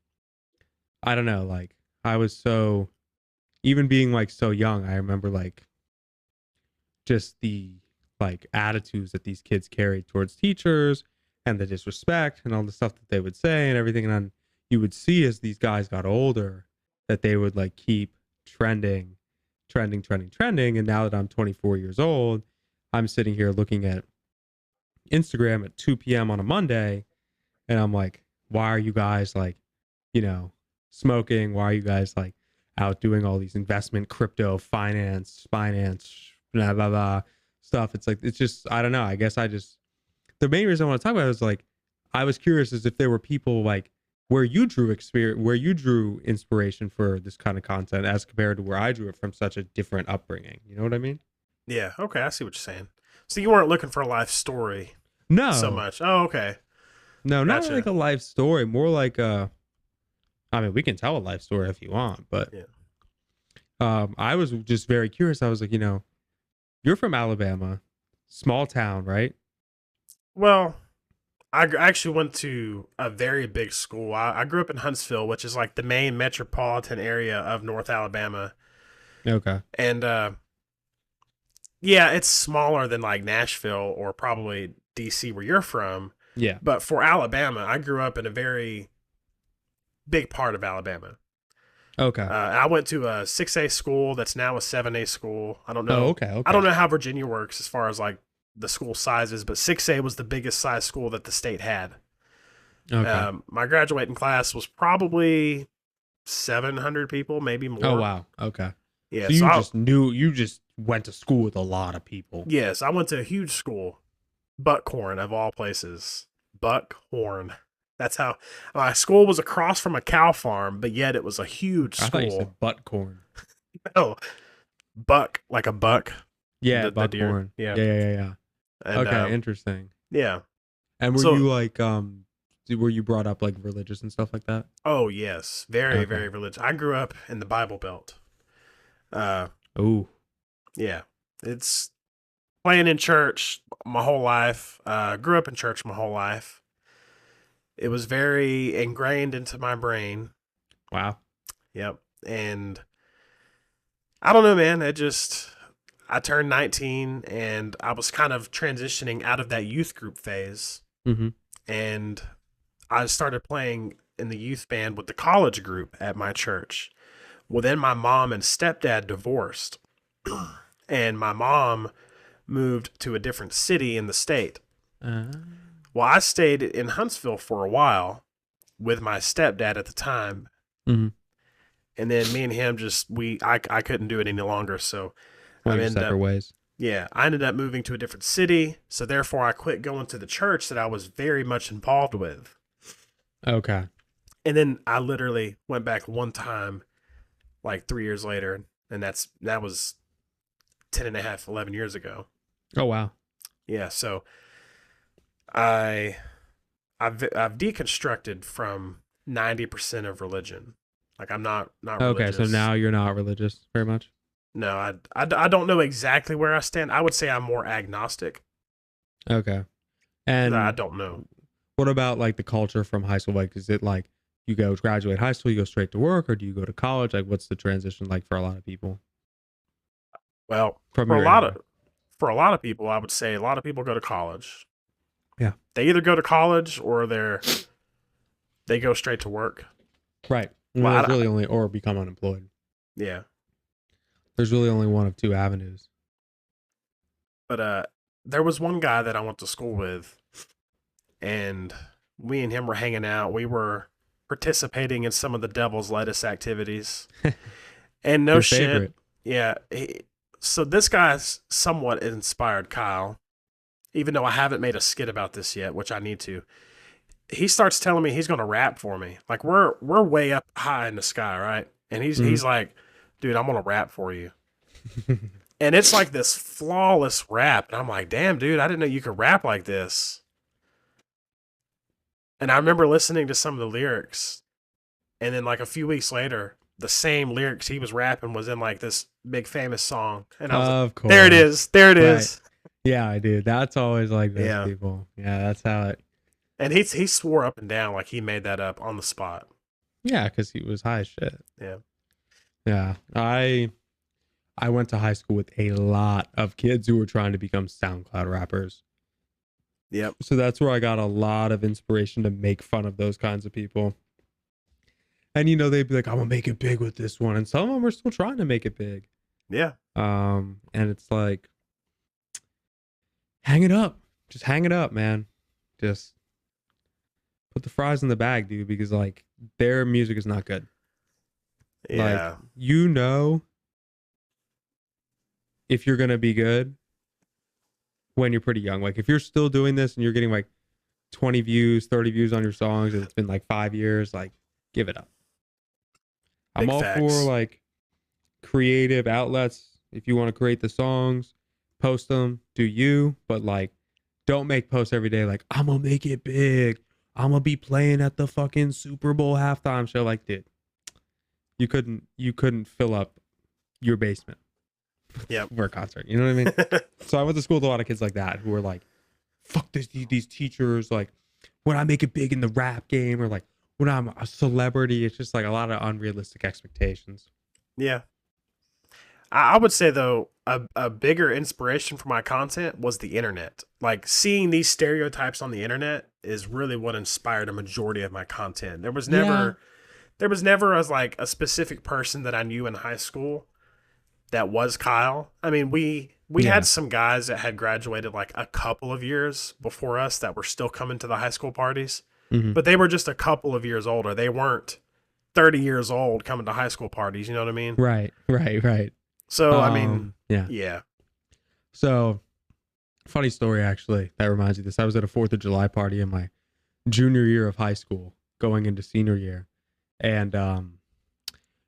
I don't know, like I was so, even being like so young, I remember like just the like attitudes that these kids carried towards teachers and the disrespect and all the stuff that they would say and everything. And then you would see as these guys got older that they would like keep trending. And now that I'm 24 years old, I'm sitting here looking at Instagram at 2 p.m. on a Monday, and I'm like, why are you guys like, you know, smoking? Why are you guys like out doing all these investment, crypto, finance, blah, blah, blah stuff? It's like, it's just, I don't know. I guess the main reason I want to talk about it is like, I was curious as if there were people like where you drew inspiration for this kind of content as compared to where I drew it from such a different upbringing. You know what I mean? Yeah. Okay. I see what you're saying. So you weren't looking for a life story so No, much. Oh, okay. no, not Gotcha. like a life story, more like I mean, we can tell a life story if you want, but Yeah. I was just very curious. I was like, you're from Alabama, small town, right? Well, actually went to a very big school. I grew up in Huntsville, which is like the main metropolitan area of North Alabama. Okay. And yeah, it's smaller than like Nashville or probably DC where you're from. Yeah. But for Alabama, I grew up in a very big part of Alabama. Okay. I went to a 6A school that's now a 7A school. I don't Oh, know. okay. I Okay. don't know how Virginia works as far as like the school sizes, but 6A was the biggest size school that the state had. Okay. My graduating class was probably 700 people, maybe more. Oh, wow. Okay. Yeah, So you just went to school with a lot of people. yes, I went to a huge school, Buckhorn of all places. Buckhorn. That's how my school was across from a cow farm, but yet it was a huge I thought you school. said butt corn. No, buck like a buck. Yeah, The deer. buckhorn. Yeah. Yeah. And, Okay, interesting. yeah. And were So- you like were you brought up like religious and stuff like that? Oh yes, very Okay. very religious. I grew up in the Bible Belt. Oh. Yeah, it's playing in church my whole life. Grew up in church my whole life. It was very ingrained into my brain. Wow. Yep. And I don't know, man. I turned 19 and I was kind of transitioning out of that youth group phase. Mm-hmm. And I started playing in the youth band with the college group at my church. Well, then my mom and stepdad divorced. And my mom moved to a different city in the state. Well, I stayed in Huntsville for a while with my stepdad at the time. Mm-hmm. And then me and him I couldn't do it any longer. So Went your separate ways. yeah, I ended up moving to a different city. So therefore I quit going to the church that I was very much involved with. Okay. And then I literally went back one time, like 3 years later. And that was 10 and a half, 11 years ago. Oh, wow. Yeah. So I've deconstructed from 90% of religion. Like I'm not Okay, religious. so now you're not religious very much? No, I don't know exactly where I stand. I would say I'm more agnostic. Okay. And I don't know. what about like the culture from high school? Like, is it like you graduate high school, you go straight to work, or do you go to college? Like, what's the transition like for a lot of people? Well, From for your a lot of people, I would say a lot of people go to college. Yeah. They either go to college or they go straight to work. Right. Well, There's really only, or become unemployed. Yeah. There's really only one of two avenues. But there was one guy that I went to school with, and we and him were hanging out. We were participating in some of the devil's lettuce activities. And no Your shit, favorite. yeah. So this guy's somewhat inspired Kyle, even though I haven't made a skit about this yet, which I need to. He starts telling me he's gonna rap for me. Like we're way up high in the sky, right? And Mhm. he's like, dude, I'm gonna rap for you. And it's like this flawless rap. And I'm like, damn, dude, I didn't know you could rap like this. And I remember listening to some of the lyrics. And then like a few weeks later, the same lyrics he was rapping was in like this big famous song. And I was like, Of there it course. is. There it Right. is. Yeah, I do. That's always like those Yeah. people. Yeah, that's how it. And he swore up and down like he made that up on the spot. Yeah, because he was high as shit. Yeah. Yeah, I went to high school with a lot of kids who were trying to become SoundCloud rappers. Yep. So that's where I got a lot of inspiration to make fun of those kinds of people. And they'd be like, "I'm gonna make it big with this one," and some of them are still trying to make it big. Yeah. And it's like, hang it up, just hang it up, man. Just put the fries in the bag, dude, because like their music is not good. Like, Yeah. if you're gonna be good when you're pretty young. Like if you're still doing this and you're getting like 20 views, 30 views on your songs, and it's been like 5 years, like give it up. I'm Big all for facts. like creative outlets. If you want to create the songs, post them, do you, but like don't make posts every day like I'm gonna make it big. I'm gonna be playing at the fucking Super Bowl halftime show. Like, dude, you couldn't fill up your basement Yep. for a concert. You know what I mean? So I went to school with a lot of kids like that who were like, fuck this, these teachers. Like, when I make it big in the rap game or like when I'm a celebrity, it's just like a lot of unrealistic expectations. Yeah. I would say though, a bigger inspiration for my content was the internet. Like seeing these stereotypes on the internet is really what inspired a majority of my content. Yeah. There was never as like a specific person that I knew in high school that was Kyle. I mean, we had Yeah. some guys that had graduated like a couple of years before us that were still coming to the high school parties, Hmm. but they were just a couple of years older. They weren't 30 years old coming to high school parties, you know what I mean? Right. Right. Right. So, I mean, Yeah. yeah. So funny story actually that reminds me of this. I was at a 4th of July party in my junior year of high school, going into senior year, and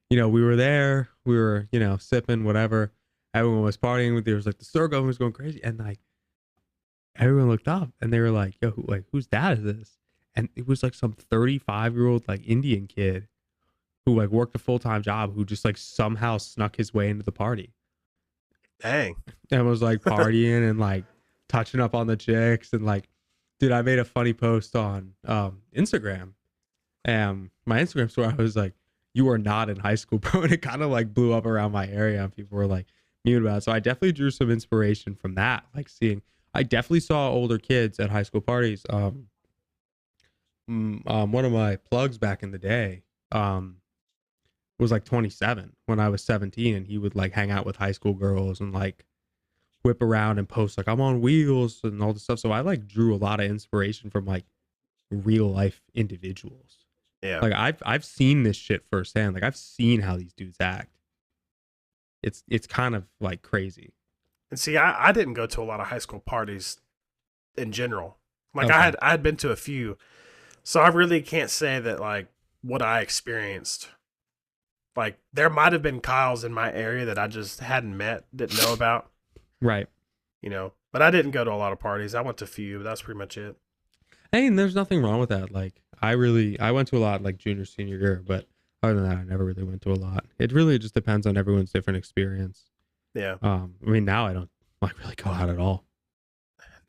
we were there. We were sipping whatever. Everyone was partying. There was like the circle was going crazy, and like everyone looked up and they were like, "Yo, whose dad is this?" And it was like some 35-year-old like Indian kid who like worked a full-time job who just like somehow snuck his way into the party Dang. and was like partying and like touching up on the chicks and like, dude, I made a funny post on Instagram. My Instagram story, I was like, "You are not in high school, bro," and it kind of like blew up around my area and people were like mute about it. So I definitely drew some inspiration from that. Like I definitely saw older kids at high school parties. One of my plugs back in the day, was like 27 when I was 17, and he would like hang out with high school girls and like whip around and post like I'm on wheels and all this stuff. So I like drew a lot of inspiration from like real life individuals. Yeah. Like I've seen this shit firsthand. Like I've seen how these dudes act. It's kind of like crazy. And see, I didn't go to a lot of high school parties in general. Like Okay. I had been to a few. So I really can't say that like what I experienced. Like there might have been Kyles in my area that I just hadn't met, didn't know about, Right. But I didn't go to a lot of parties. I went to a few, but that's pretty much it. Hey, and there's nothing wrong with that. Like I went to a lot like junior, senior year, but other than that, I never really went to a lot. It really just depends on everyone's different experience. Yeah. I mean, now I don't like really go out at all.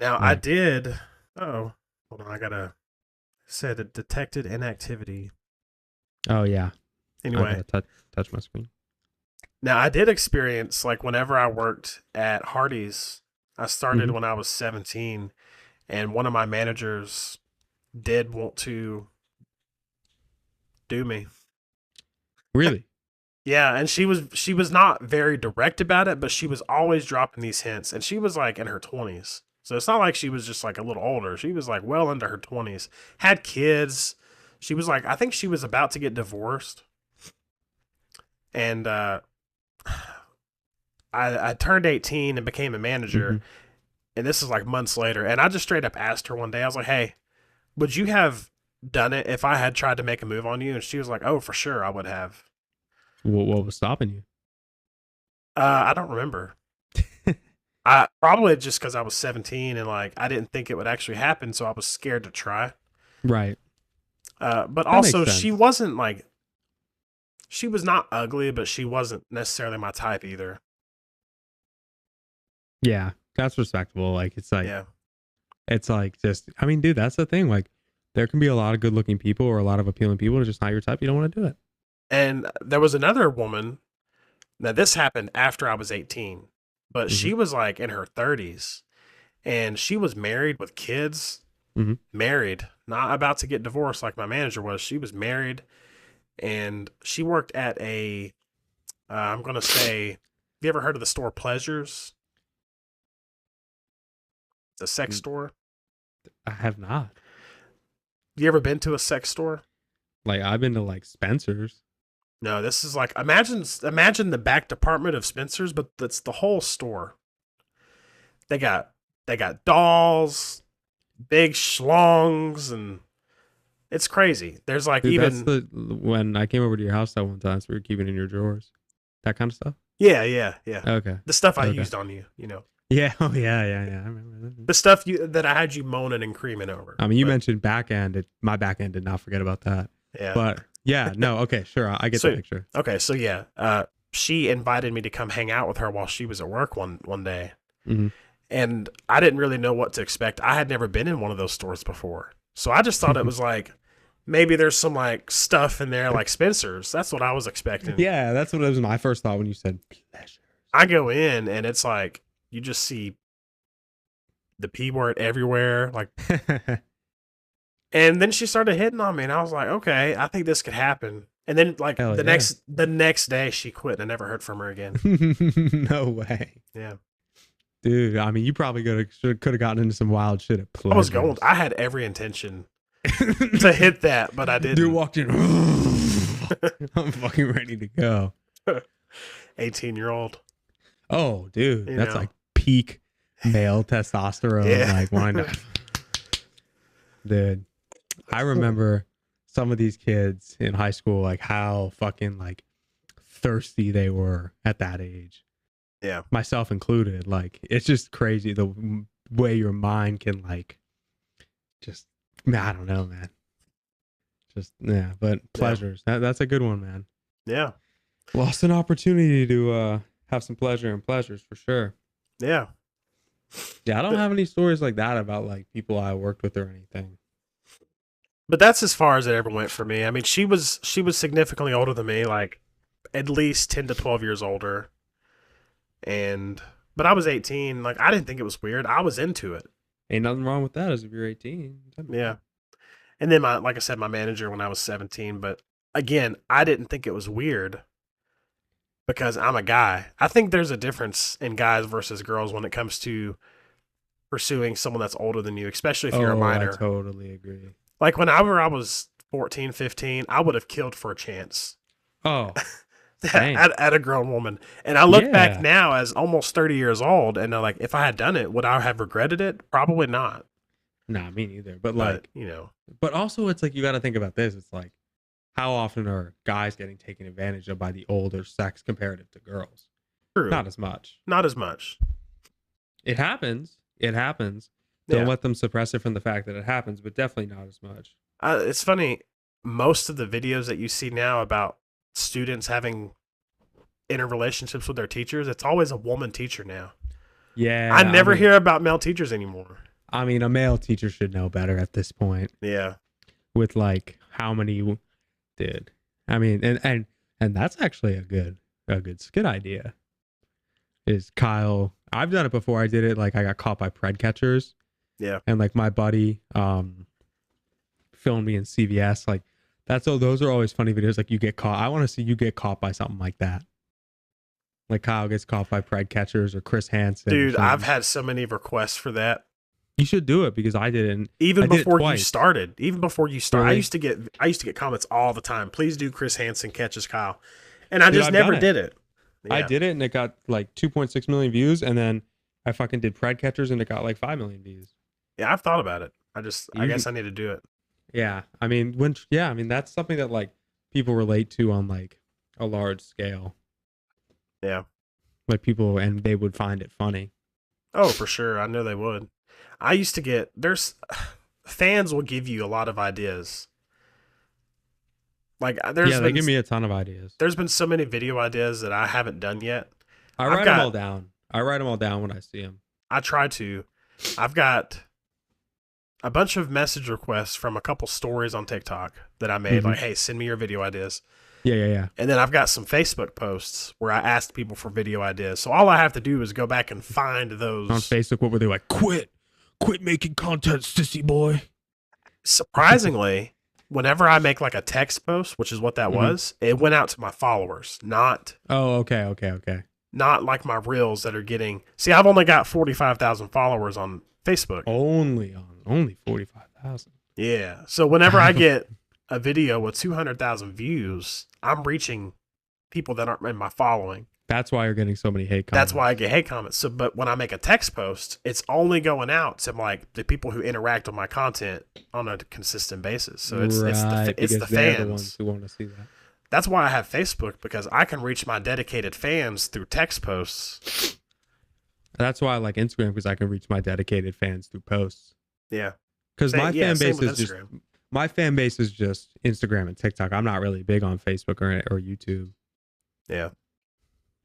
Now I Like, did. Oh, hold on. I gotta said it detected inactivity. oh yeah, I Anyway, gotta touch my screen. now I did experience like whenever I worked at Hardee's. I started Hmm. when I was 17, and one of my managers did want to do me. Really? Yeah, and she was not very direct about it, but she was always dropping these hints, and she was like in her 20s. So it's not like she was just like a little older. She was like well into her 20s, had kids. She was like, I think she was about to get divorced, and I turned 18 and became a manager, Hmm. and this is like months later, and I just straight up asked her one day. I was like, "Hey, would you have done it if I had tried to make a move on you?" And she was like, "Oh, for sure, I would have." What was stopping you? I don't remember. I probably just because I was 17 and like I didn't think it would actually happen, so I was scared to try. Right. But That makes also, she sense. wasn't like she was not ugly, but she wasn't necessarily my type either. Yeah, that's respectable. Like Yeah, it's like just I mean, dude, that's the thing. Like there can be a lot of good looking people or a lot of appealing people, it's just not your type. You don't want to do it. and there was another woman. Now this happened after I was 18, but Hmm. she was like in her 30s, and she was married with kids. Hmm. Married, not about to get divorced like my manager was. She was married, and she worked at a. I'm gonna say, have you ever heard of the store Pleasures? It's a sex store. I have not. You ever been to a sex store? Like I've been to like Spencer's. No, this is like imagine the back department of Spencer's, but that's the whole store. They got they got dolls, big schlongs, and it's crazy. There's like Dude, that's even the when I came over to your house that one time, so we were keeping it in your drawers. That kind of stuff. yeah. Okay. The stuff I Okay. used on you, you know. Yeah. Oh yeah. I remember that. The stuff that I had you moaning and creaming over. I mean, you But, mentioned back end. My back end did not forget about that. yeah. But yeah, no. Okay, sure. I get the So picture. okay, so yeah, she invited me to come hang out with her while she was at work one day, Hmm. and I didn't really know what to expect. I had never been in one of those stores before, so I just thought it was like maybe there's some like stuff in there like Spencer's. That's what I was expecting. Yeah, that's what was my first thought when you said pleasure. I go in and it's like you just see the P word everywhere, like. And then she started hitting on me, and I was like, okay, I think this could happen. And then like Hell the yeah. next day she quit, and I never heard from her again. No way, Yeah. dude. I mean, you probably could have gotten into some wild shit at I was going. Pleasures. I had every intention to hit that, but I Dude didn't. walked in. I'm fucking ready to go. 18-year-old. Oh, dude, You that's know. like peak male testosterone. Yeah. Like, why not? Dude, I remember some of these kids in high school, like how fucking like thirsty they were at that age. Yeah. Myself included. Like, it's just crazy the way your mind can like just, I don't know, man. Just yeah, but pleasures. That's a good one, man. Yeah. Lost an opportunity to have some pleasure and pleasures for sure. Yeah. Yeah, I don't have any stories like that about like people I worked with or anything. But that's as far as it ever went for me. I mean, she was significantly older than me, like at least 10 to 12 years older. And but I was 18. Like I didn't think it was weird. I was into it. Ain't nothing wrong with that as if you're 18. Yeah. And then like I said, my manager when I was 17, but again, I didn't think it was weird because I'm a guy. I think there's a difference in guys versus girls when it comes to pursuing someone that's older than you, especially if you're a Oh, I minor. totally agree. Like whenever I was 14, 15, I would have killed for a chance Oh, same. at a grown woman. And I look back Yeah. now as almost 30 years old and like, if I had done it, would I have regretted it? Probably not. Nah, me neither. But But, like, you know, but also it's like you got to think about this. It's like, how often are guys getting taken advantage of by the older sex comparative to girls? true. Not as much. Not as much. It happens. It happens. Don't Yeah. let them suppress it from the fact that it happens, but definitely not as much. It's funny. Most of the videos that you see now about students having interrelationships with their teachers, it's always a woman teacher now. Yeah. I never mean, hear about male teachers anymore. I mean, a male teacher should know better at this point. Yeah. With like how many did. I mean, and that's actually a good skit idea. Is Kyle? I've done it before. I did it like I got caught by pred catchers. Yeah. And like my buddy filmed me in CVS. Like Those are always funny videos. Like you get caught. I want to see you get caught by something like that. Like Kyle gets caught by pride catchers or Chris Hansen. Dude, I've had so many requests for that. You should do it because I didn't. Even before you started. Really? I used to get comments all the time. Please do Chris Hansen catches Kyle. And I just never did it. Yeah. I did it and it got like 2.6 million views, and then I fucking did pride catchers and it got like 5 million views. Yeah, I've thought about it. I guess I need to do it. Yeah. I mean, that's something that like people relate to on like a large scale. Yeah. Like people, and they would find it funny. Oh, for sure. I know they would. I used to get, fans will give you a lot of ideas. Like they give me a ton of ideas. There's been so many video ideas that I haven't done yet. I write them all down. I write them all down when I see them. I try to. I've got a bunch of message requests from a couple stories on TikTok that I made. Like, hey, send me your video ideas. Yeah. And then I've got some Facebook posts where I asked people for video ideas. So all I have to do is go back and find those. On Facebook, what were they like? Quit making content, sissy boy. Surprisingly, whenever I make like a text post, which is what that was, it went out to my followers, not. Oh, okay. Not like my reels that are getting. See, I've only got 45,000 followers on Facebook. Only 45,000. Yeah. So whenever I get a video with 200,000 views, I'm reaching people that aren't in my following. That's why you're getting so many hate comments. That's why I get hate comments. So, but when I make a text post, it's only going out to like the people who interact with my content on a consistent basis. So it's the fans the ones who want to see that. That's why I have Facebook, because I can reach my dedicated fans through text posts. That's why I like Instagram, because I can reach my dedicated fans through posts. Yeah. Because my fan base is just Instagram and TikTok. I'm not really big on Facebook or YouTube. Yeah.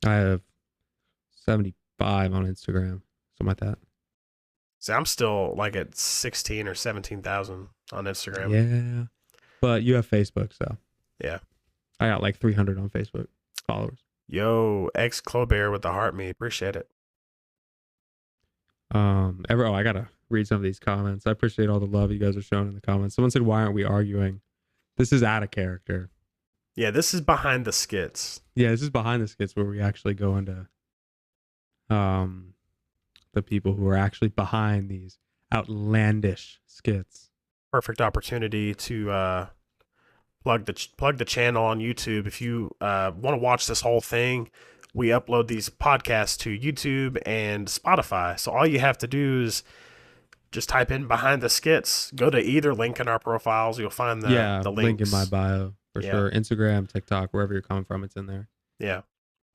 I have 75 on Instagram, something like that. See, I'm still like at 16 or 17,000 on Instagram. Yeah. But you have Facebook, so. Yeah. I got like 300 on Facebook followers. Yo, ex Clobear with the heart me. Appreciate it. I gotta read some of these comments. I appreciate all the love you guys are showing in the comments. Someone said, "Why aren't we arguing?" This is out of character. Yeah, this is behind the skits. Yeah, this is behind the skits where we actually go into the people who are actually behind these outlandish skits. Perfect opportunity to plug the channel on YouTube. If you want to watch this whole thing, we upload these podcasts to YouTube and Spotify. So all you have to do is just type in Behind the Skits. Go to either link in our profiles. You'll find the links. Link in my bio for sure. Instagram, TikTok, wherever you're coming from, it's in there. Yeah.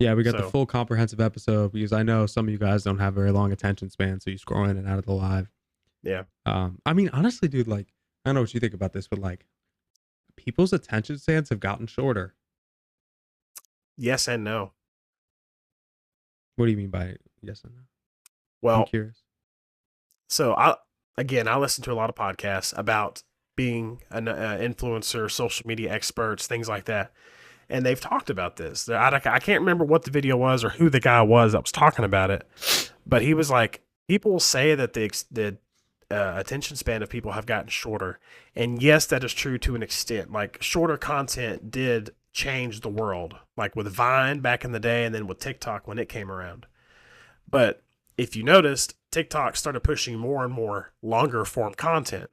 Yeah, we got the full comprehensive episode, because I know some of you guys don't have very long attention span, so you scroll in and out of the live. Yeah. I mean, honestly, dude, like, I don't know what you think about this, but like, people's attention spans have gotten shorter. Yes and no. What do you mean by yes and no? Well, I'm curious. So I listen to a lot of podcasts about being an influencer, social media experts, things like that. And they've talked about this. I can't remember what the video was or who the guy was that was talking about it. But he was like, people say that the attention span of people have gotten shorter. And yes, that is true to an extent. Like, shorter content did change the world. Like with Vine back in the day, and then with TikTok when it came around. But if you noticed, TikTok started pushing more and more longer form content.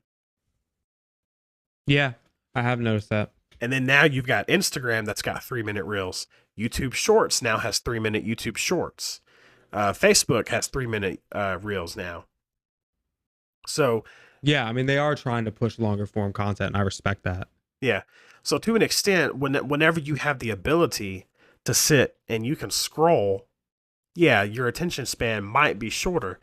Yeah, I have noticed that. And then now you've got Instagram that's got 3-minute reels. YouTube Shorts now has 3-minute YouTube Shorts. Facebook has 3-minute reels now. So yeah, I mean, they are trying to push longer form content, and I respect that. Yeah. So to an extent, whenever you have the ability to sit and you can scroll, yeah, your attention span might be shorter.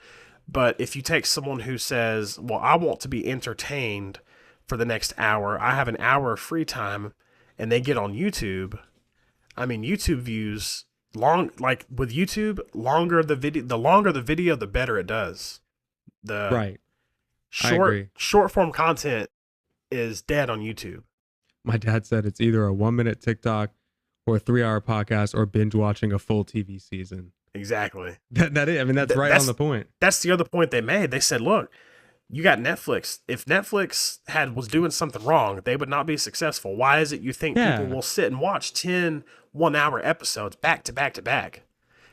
But if you take someone who says, well, I want to be entertained for the next hour, I have an hour of free time, and they get on YouTube, I mean, YouTube views, like with YouTube, the longer the video, the better it does. Right. Short form content is dead on YouTube. My dad said it's either a 1-minute TikTok or a 3-hour podcast or binge watching a full TV season. Exactly. That's right on the point. That's the other point they made. They said, look, you got Netflix. If Netflix was doing something wrong, they would not be successful. Why is it you think people Yeah, will sit and watch 10 1-hour episodes back to back to back?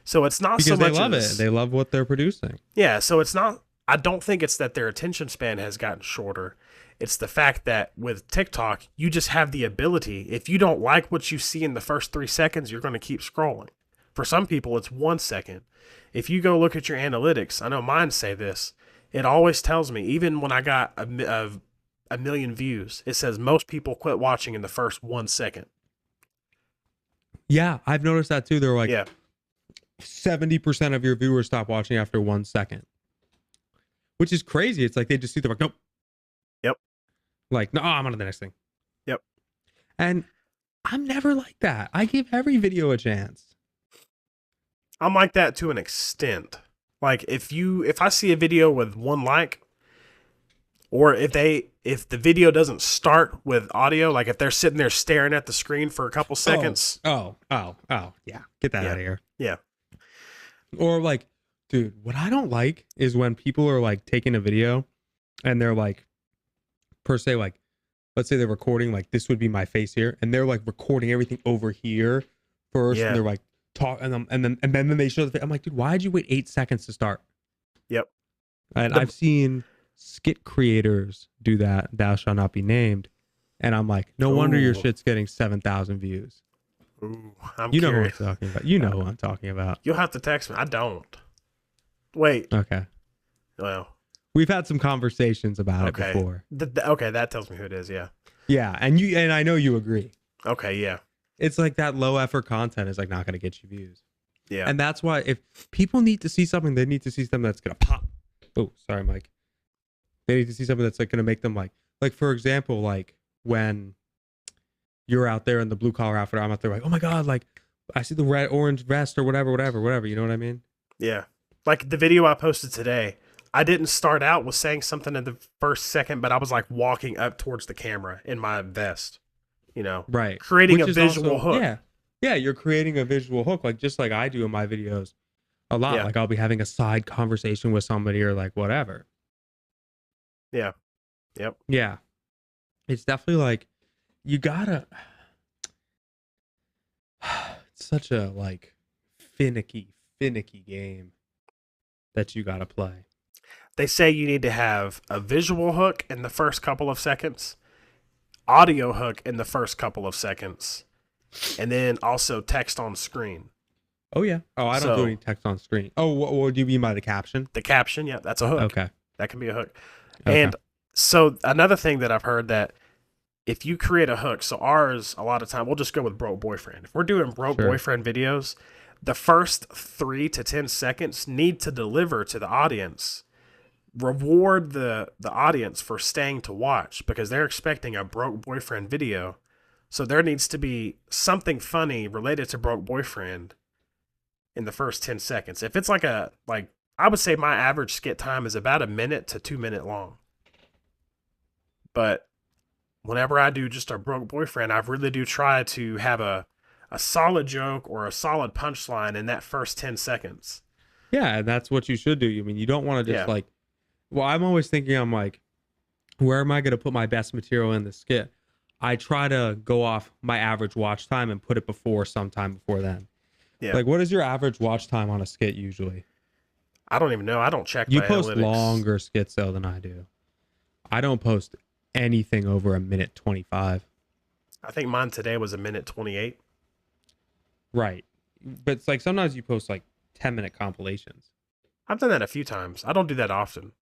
So it's not so because they much love it. as, They love what they're producing. yeah, so it's not, I don't think it's that their attention span has gotten shorter. It's the fact that with TikTok, you just have the ability. If you don't like what you see in the first 3 seconds, you're going to keep scrolling. For some people, it's 1 second. If you go look at your analytics, I know mine say this. It always tells me, even when I got a million views, it says most people quit watching in the first 1 second. Yeah, I've noticed that too. They're like Yeah. 70% of your viewers stop watching after 1 second, which is crazy. It's like they just see, they're like, nope. Yep. Like, no, I'm on to the next thing. Yep. And I'm never like that. I give every video a chance. I'm like that to an extent. Like if I see a video with 1 like, or if the video doesn't start with audio, like if they're sitting there staring at the screen for a couple seconds. Oh, yeah. Get that out of here. Yeah. Or like, dude, what I don't like is when people are like taking a video and they're like, per se, like, let's say they're recording, like this would be my face here, and they're like recording everything over here first, and they're like talking, and then they show the face. I'm like, dude, why did you wait 8 seconds to start? Yep. And I've seen skit creators do that, thou shall not be named, and I'm like, no wonder your shit's getting 7,000 views. Ooh, I'm you know curious. who I'm talking about. You know who I'm talking about. You'll have to text me. I don't. Wait. Okay. Well, we've had some conversations about it before. Okay, that tells me who it is. Yeah. Yeah, and I know you agree. Okay, yeah. It's like that low effort content is like not going to get you views. Yeah. And that's why if people need to see something, they need to see something that's going to pop. Oh, sorry, Mike. They need to see something that's like going to make them like for example, like when you're out there in the blue collar outfit, I'm out there like, oh my God, like I see the red, orange vest or whatever. You know what I mean? Yeah. Like the video I posted today, I didn't start out with saying something in the first second, but I was like walking up towards the camera in my vest, you know, right? Creating a visual hook. Yeah. Yeah. You're creating a visual hook, like just like I do in my videos a lot. Yeah. Like I'll be having a side conversation with somebody or like whatever. Yeah. Yep. Yeah. It's definitely like, you gotta, it's such a like finicky game that you gotta play. They say you need to have a visual hook in the first couple of seconds, audio hook in the first couple of seconds, and then also text on screen. Oh yeah. Oh, I don't do any text on screen. Oh, what do you mean by the caption? The caption, yeah, that's a hook. Okay. That can be a hook. Okay. And so another thing that I've heard, that if you create a hook, so ours, a lot of time, we'll just go with broke boyfriend. If we're doing broke boyfriend videos, the first 3 to 10 seconds need to deliver to the audience. Reward the audience for staying to watch, because they're expecting a broke boyfriend video. So there needs to be something funny related to broke boyfriend in the first 10 seconds. If it's like I would say my average skit time is about 1 minute to 2 minute long. But whenever I do just a broke boyfriend, I really do try to have a solid joke or a solid punchline in that first 10 seconds. Yeah, and that's what you should do. I mean, you don't want to just like, well, I'm always thinking, I'm like, where am I going to put my best material in the skit? I try to go off my average watch time and put it sometime before then. Yeah. Like, what is your average watch time on a skit usually? I don't even know. I don't check. You post longer skits though than I do. I don't post anything over 1:25. I think mine today was 1:28. Right. But it's like sometimes you post like 10-minute compilations. I've done that a few times. I don't do that often.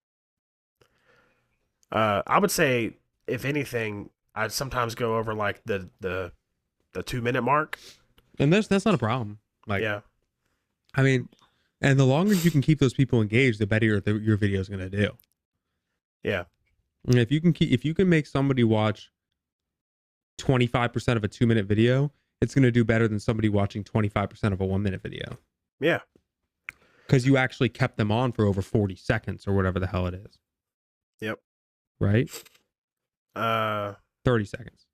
I would say, if anything, I'd sometimes go over like the 2-minute mark. And that's not a problem. Like, yeah. I mean, and the longer you can keep those people engaged, the better your video is going to do. Yeah. And if you can make somebody watch 25% of a 2-minute video, it's going to do better than somebody watching 25% of a 1-minute video. Yeah. Because you actually kept them on for over 40 seconds or whatever the hell it is. Yep. Right? 30 seconds.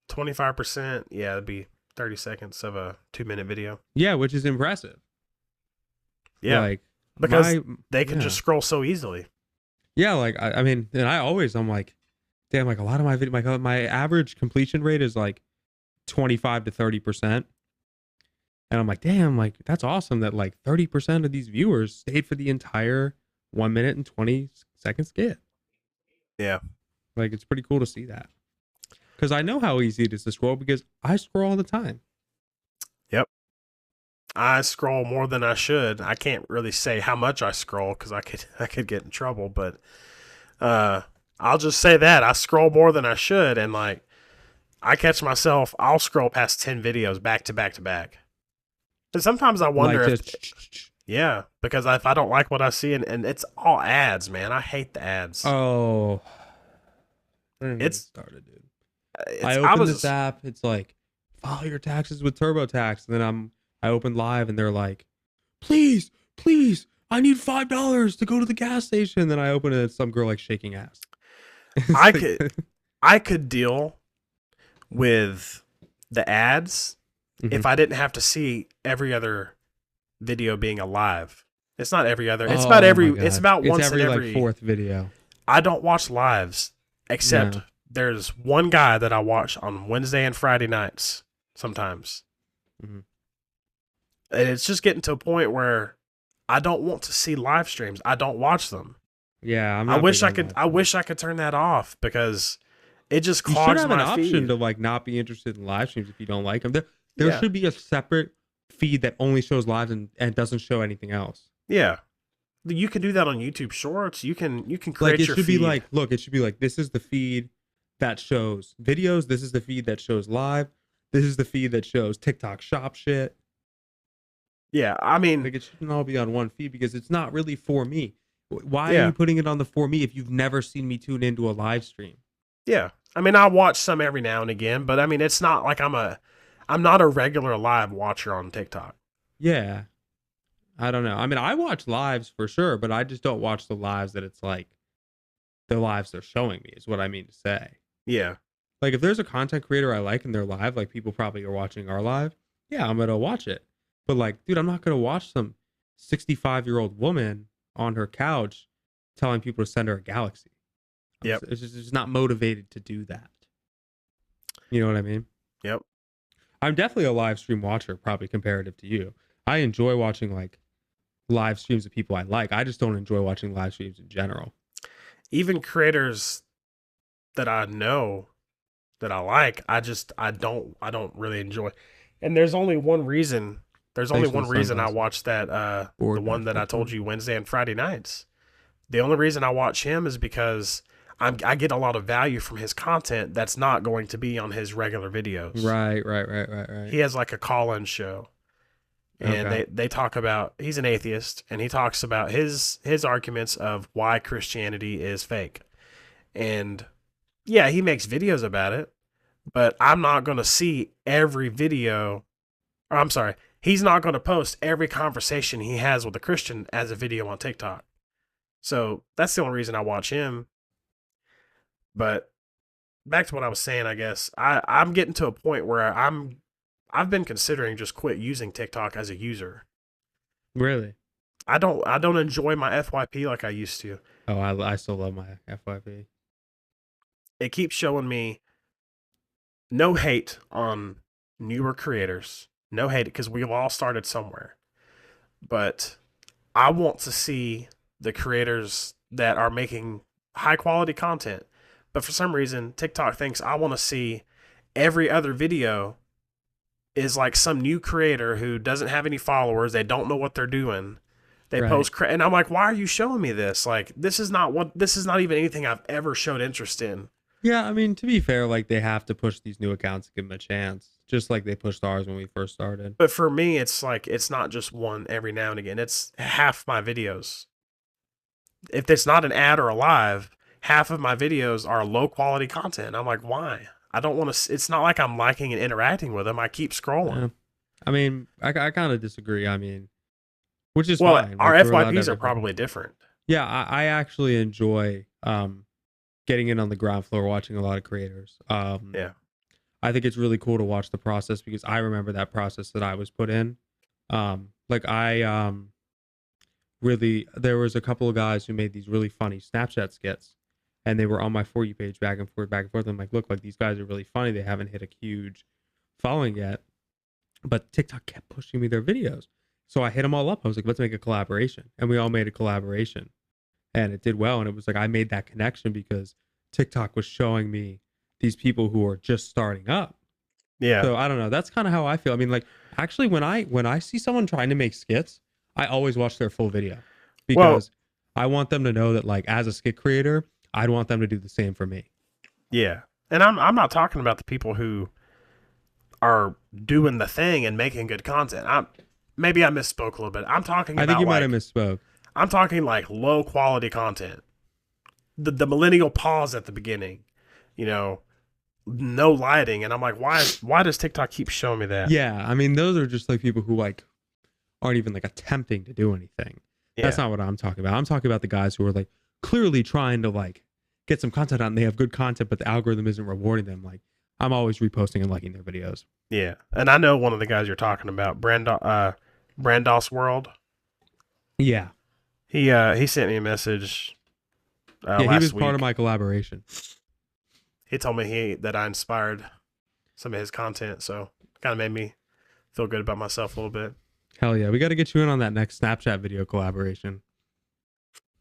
25%. Yeah, it'd be 30 seconds of a 2-minute video. Yeah, which is impressive. Yeah. Like, because they can just scroll so easily. Yeah, like I mean, and I'm like, damn, like a lot of my video, my average completion rate is like 25 to 30%. And I'm like, damn, like that's awesome that like 30% of these viewers stayed for the entire 1 minute and 20 second skit. Yeah. Like it's pretty cool to see that. Because I know how easy it is to scroll because I scroll all the time. Yep. I scroll more than I should. I can't really say how much I scroll because I could get in trouble, but uh, I'll just say that I scroll more than I should, and like I catch myself, I'll scroll past 10 videos back to back to back. And sometimes I wonder Like if, just yeah, because if I don't like what I see, and it's all ads, man. I hate the ads. oh, I didn't get It's started, dude. I it's I open this was app, it's like file your taxes with TurboTax, and then I open live and they're like, please, please, I need $5 to go to the gas station. And then I open it, and some girl like shaking ass. It's I like, could I could deal with the ads Mhm. if I didn't have to see every other video being alive. It's not every other. It's about Oh my It's god, about it's once in every like every. fourth video. I don't watch lives except No. there's one guy that I watch on Wednesday and Friday nights sometimes, Mhm. and it's just getting to a point where I don't want to see live streams. I don't watch them. Yeah, I'm I not big wish I on could. live I streams. wish I could turn that off because it just You should clogs have an my option feed. to like not be interested in live streams if you don't like them. There Yeah, should be a separate feed that only shows lives and doesn't show anything else. yeah. You can do that on YouTube Shorts. You can Like create it your should be feed. like, look, it should be like this is the feed that shows videos, this is the feed that shows live, this is the feed that shows TikTok shop shit. Yeah, I mean, Like it shouldn't all be on one feed because it's not really for me. Why are yeah, you putting it on the for me if you've never seen me tune into a live stream? yeah. I mean, I watch some every now and again, but I mean, it's not like I'm not a regular live watcher on TikTok. Yeah. I don't know. I mean, I watch lives for sure, but I just don't watch the lives that it's like the lives they're showing me is what I mean to say. Yeah, Like if there's a content creator I like and they're live, like people probably are watching our live, yeah, I'm gonna watch it. But like, dude, I'm not gonna watch some 65-year-old woman on her couch telling people to send her a galaxy. yep, It's just not motivated to do that. You know what I mean? yep. I'm definitely a live stream watcher, probably comparative to you. I enjoy watching like live streams of people I like. I just don't enjoy watching live streams in general. Even creators that I know that I like, I don't really enjoy. And there's only one reason. There's only Thanks for the one reason I sunglasses. watched that the Bored by one that I told fucking. you Wednesday and Friday nights. The only reason I watch him is because I get a lot of value from his content that's not going to be on his regular videos. Right. He has like a call-in show, and Okay. they talk about, he's an atheist, and he talks about his arguments of why Christianity is fake. And yeah, he makes videos about it, but I'm not going to see every video, or I'm sorry, he's not going to post every conversation he has with a Christian as a video on TikTok. So that's the only reason I watch him. But back to what I was saying, I guess I'm getting to a point where I've been considering just quit using TikTok as a user. Really? I don't enjoy my FYP like I used to. Oh, I still love my FYP. It keeps showing me no hate on newer creators. No hate, because we've all started somewhere. But I want to see the creators that are making high quality content. But for some reason, TikTok thinks I want to see every other video is like some new creator who doesn't have any followers. They don't know what they're doing. They Right. and I'm like, why are you showing me this? Like, this is not even anything I've ever showed interest in. Yeah, I mean, to be fair, like they have to push these new accounts to give them a chance, just like they pushed ours when we first started. But for me, it's like, it's not just one every now and again. It's half my videos. If it's not an ad or a live, half of my videos are low quality content. I'm like, why? I don't want to. It's not like I'm liking and interacting with them. I keep scrolling. Yeah. I mean, I kind of disagree. I mean, which is Well, fine. our Like we're allowed to FYPs have are our opinion. probably different. Yeah, I actually enjoy getting in on the ground floor, watching a lot of creators. Yeah. I think it's really cool to watch the process because I remember that process that I was put in. Like I really, there was a couple of guys who made these really funny Snapchat skits, and they were on my For You page back and forth, back and forth. I'm like, look, like these guys are really funny. They haven't hit a huge following yet, but TikTok kept pushing me their videos. So I hit them all up. I was like, let's make a collaboration. And we all made a collaboration, and it did well. And it was like, I made that connection because TikTok was showing me these people who are just starting up. Yeah. So I don't know. That's kind of how I feel. I mean, like, actually, when I see someone trying to make skits, I always watch their full video because I want them to know that, like, as a skit creator, I'd want them to do the same for me. Yeah. And I'm not talking about the people who are doing the thing and making good content. Maybe I misspoke a little bit. I'm talking about, I think you might have misspoke. I'm talking like low quality content. The millennial pause at the beginning, you know, no lighting, and I'm like, why does TikTok keep showing me that? Yeah, I mean, those are just like people who like aren't even like attempting to do anything. Yeah. That's not what I'm talking about. I'm talking about the guys who are like clearly trying to like get some content out, and they have good content, but the algorithm isn't rewarding them. Like, I'm always reposting and liking their videos. Yeah, and I know one of the guys you're talking about, Brandos World. Yeah, he sent me a message. yeah, he last was week. part of my collaboration. He told me that I inspired some of his content, so kind of made me feel good about myself a little bit. Hell yeah, we got to get you in on that next Snapchat video collaboration.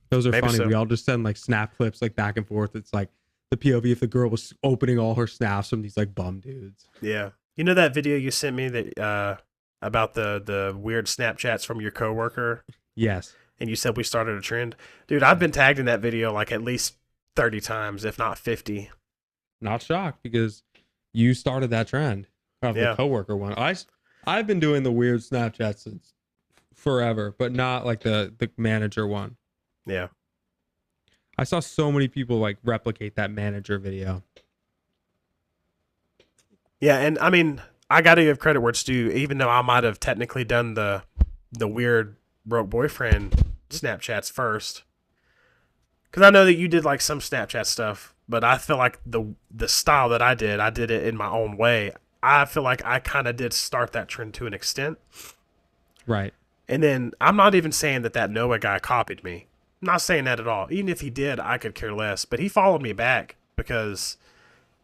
Those are Maybe funny. so. We all just send like snap clips like back and forth. It's like the POV if the girl was opening all her snaps from these like bum dudes. Yeah, you know that video you sent me that about the weird Snapchats from your coworker, Yes. and you said we started a trend, dude. I've been tagged in that video like at least 30 times, if not 50. Not shocked because you started that trend of Yeah. the coworker one. I've been doing the weird Snapchat since forever, but not like the manager one. Yeah. I saw so many people like replicate that manager video. Yeah, and I mean, I got to give credit where it's due, even though I might have technically done the weird broke boyfriend Snapchats first. Because I know that you did like some Snapchat stuff, but I feel like the style that I did it in my own way. I feel like I kind of did start that trend to an extent. Right. And then I'm not even saying that Noah guy copied me. I'm not saying that at all. Even if he did, I could care less. But he followed me back because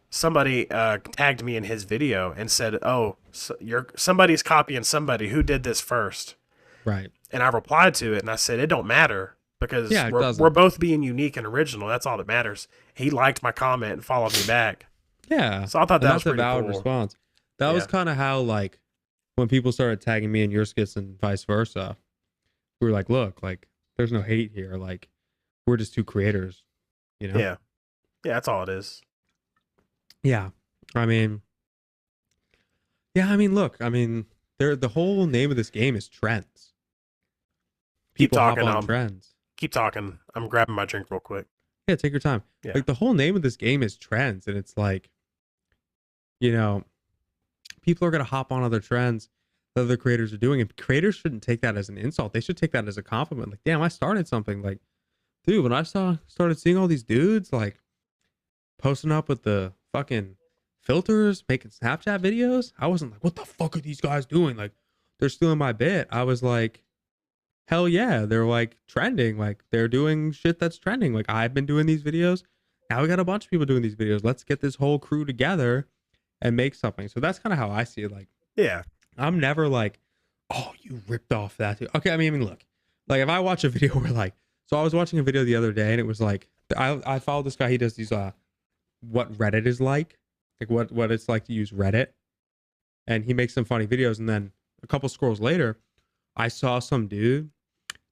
somebody tagged me in his video and said, "Oh, somebody's copying somebody. Who did this first?" Right. And I replied to it and I said, "It don't matter because Yeah, it doesn't. we're both being unique and original. That's all that matters." He liked my comment and followed me back. Yeah. So I thought that was that's a pretty valid cool. response. That was Yeah. kind of how like when people started tagging me in your skits and vice versa, we were like, look, like there's no hate here. Like we're just two creators, you know? Yeah. Yeah, that's all it is. Yeah. I mean, look, I mean, the whole name of this game is trends. Keep People hop talking. on trends. Keep talking. I'm grabbing my drink real quick. Yeah, take your time. Yeah. Like the whole name of this game is trends, and it's like, you know, people are gonna hop on other trends that other creators are doing, and creators shouldn't take that as an insult. They should take that as a compliment. Like, damn, I started something. Like, dude, when I started seeing all these dudes like posting up with the fucking filters, making Snapchat videos, I wasn't like, what the fuck are these guys doing? Like, they're stealing my bit. I was like, hell yeah, they're like trending. Like, they're doing shit that's trending. Like, I've been doing these videos. Now we got a bunch of people doing these videos. Let's get this whole crew together and make something. So that's kind of how I see it. Like, Yeah. I'm never like, oh, you ripped off that dude. Okay, I mean, look, like if I watch a video where like, so I was watching a video the other day and it was like, I follow this guy. He does these what Reddit is like what it's like to use Reddit, and he makes some funny videos. And then a couple scrolls later, I saw some dude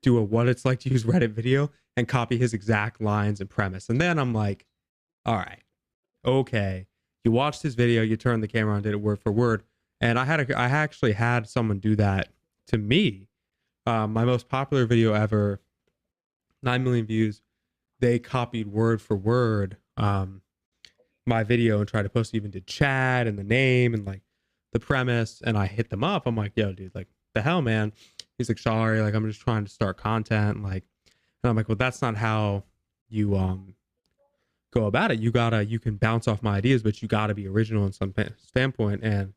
do a what it's like to use Reddit video and copy his exact lines and premise. And then I'm like, all right, okay, you watched his video, you turned the camera on, did it word for word. And I actually had someone do that to me. My most popular video ever, 9 million views. They copied word for word my video and tried to post it, even did chat and the name and like the premise. And I hit them up. I'm like, yo, dude, like the hell, man. He's like, sorry, like I'm just trying to start content. Like, and I'm like, well, that's not how you go about it. You can bounce off my ideas, but you gotta be original in some standpoint. And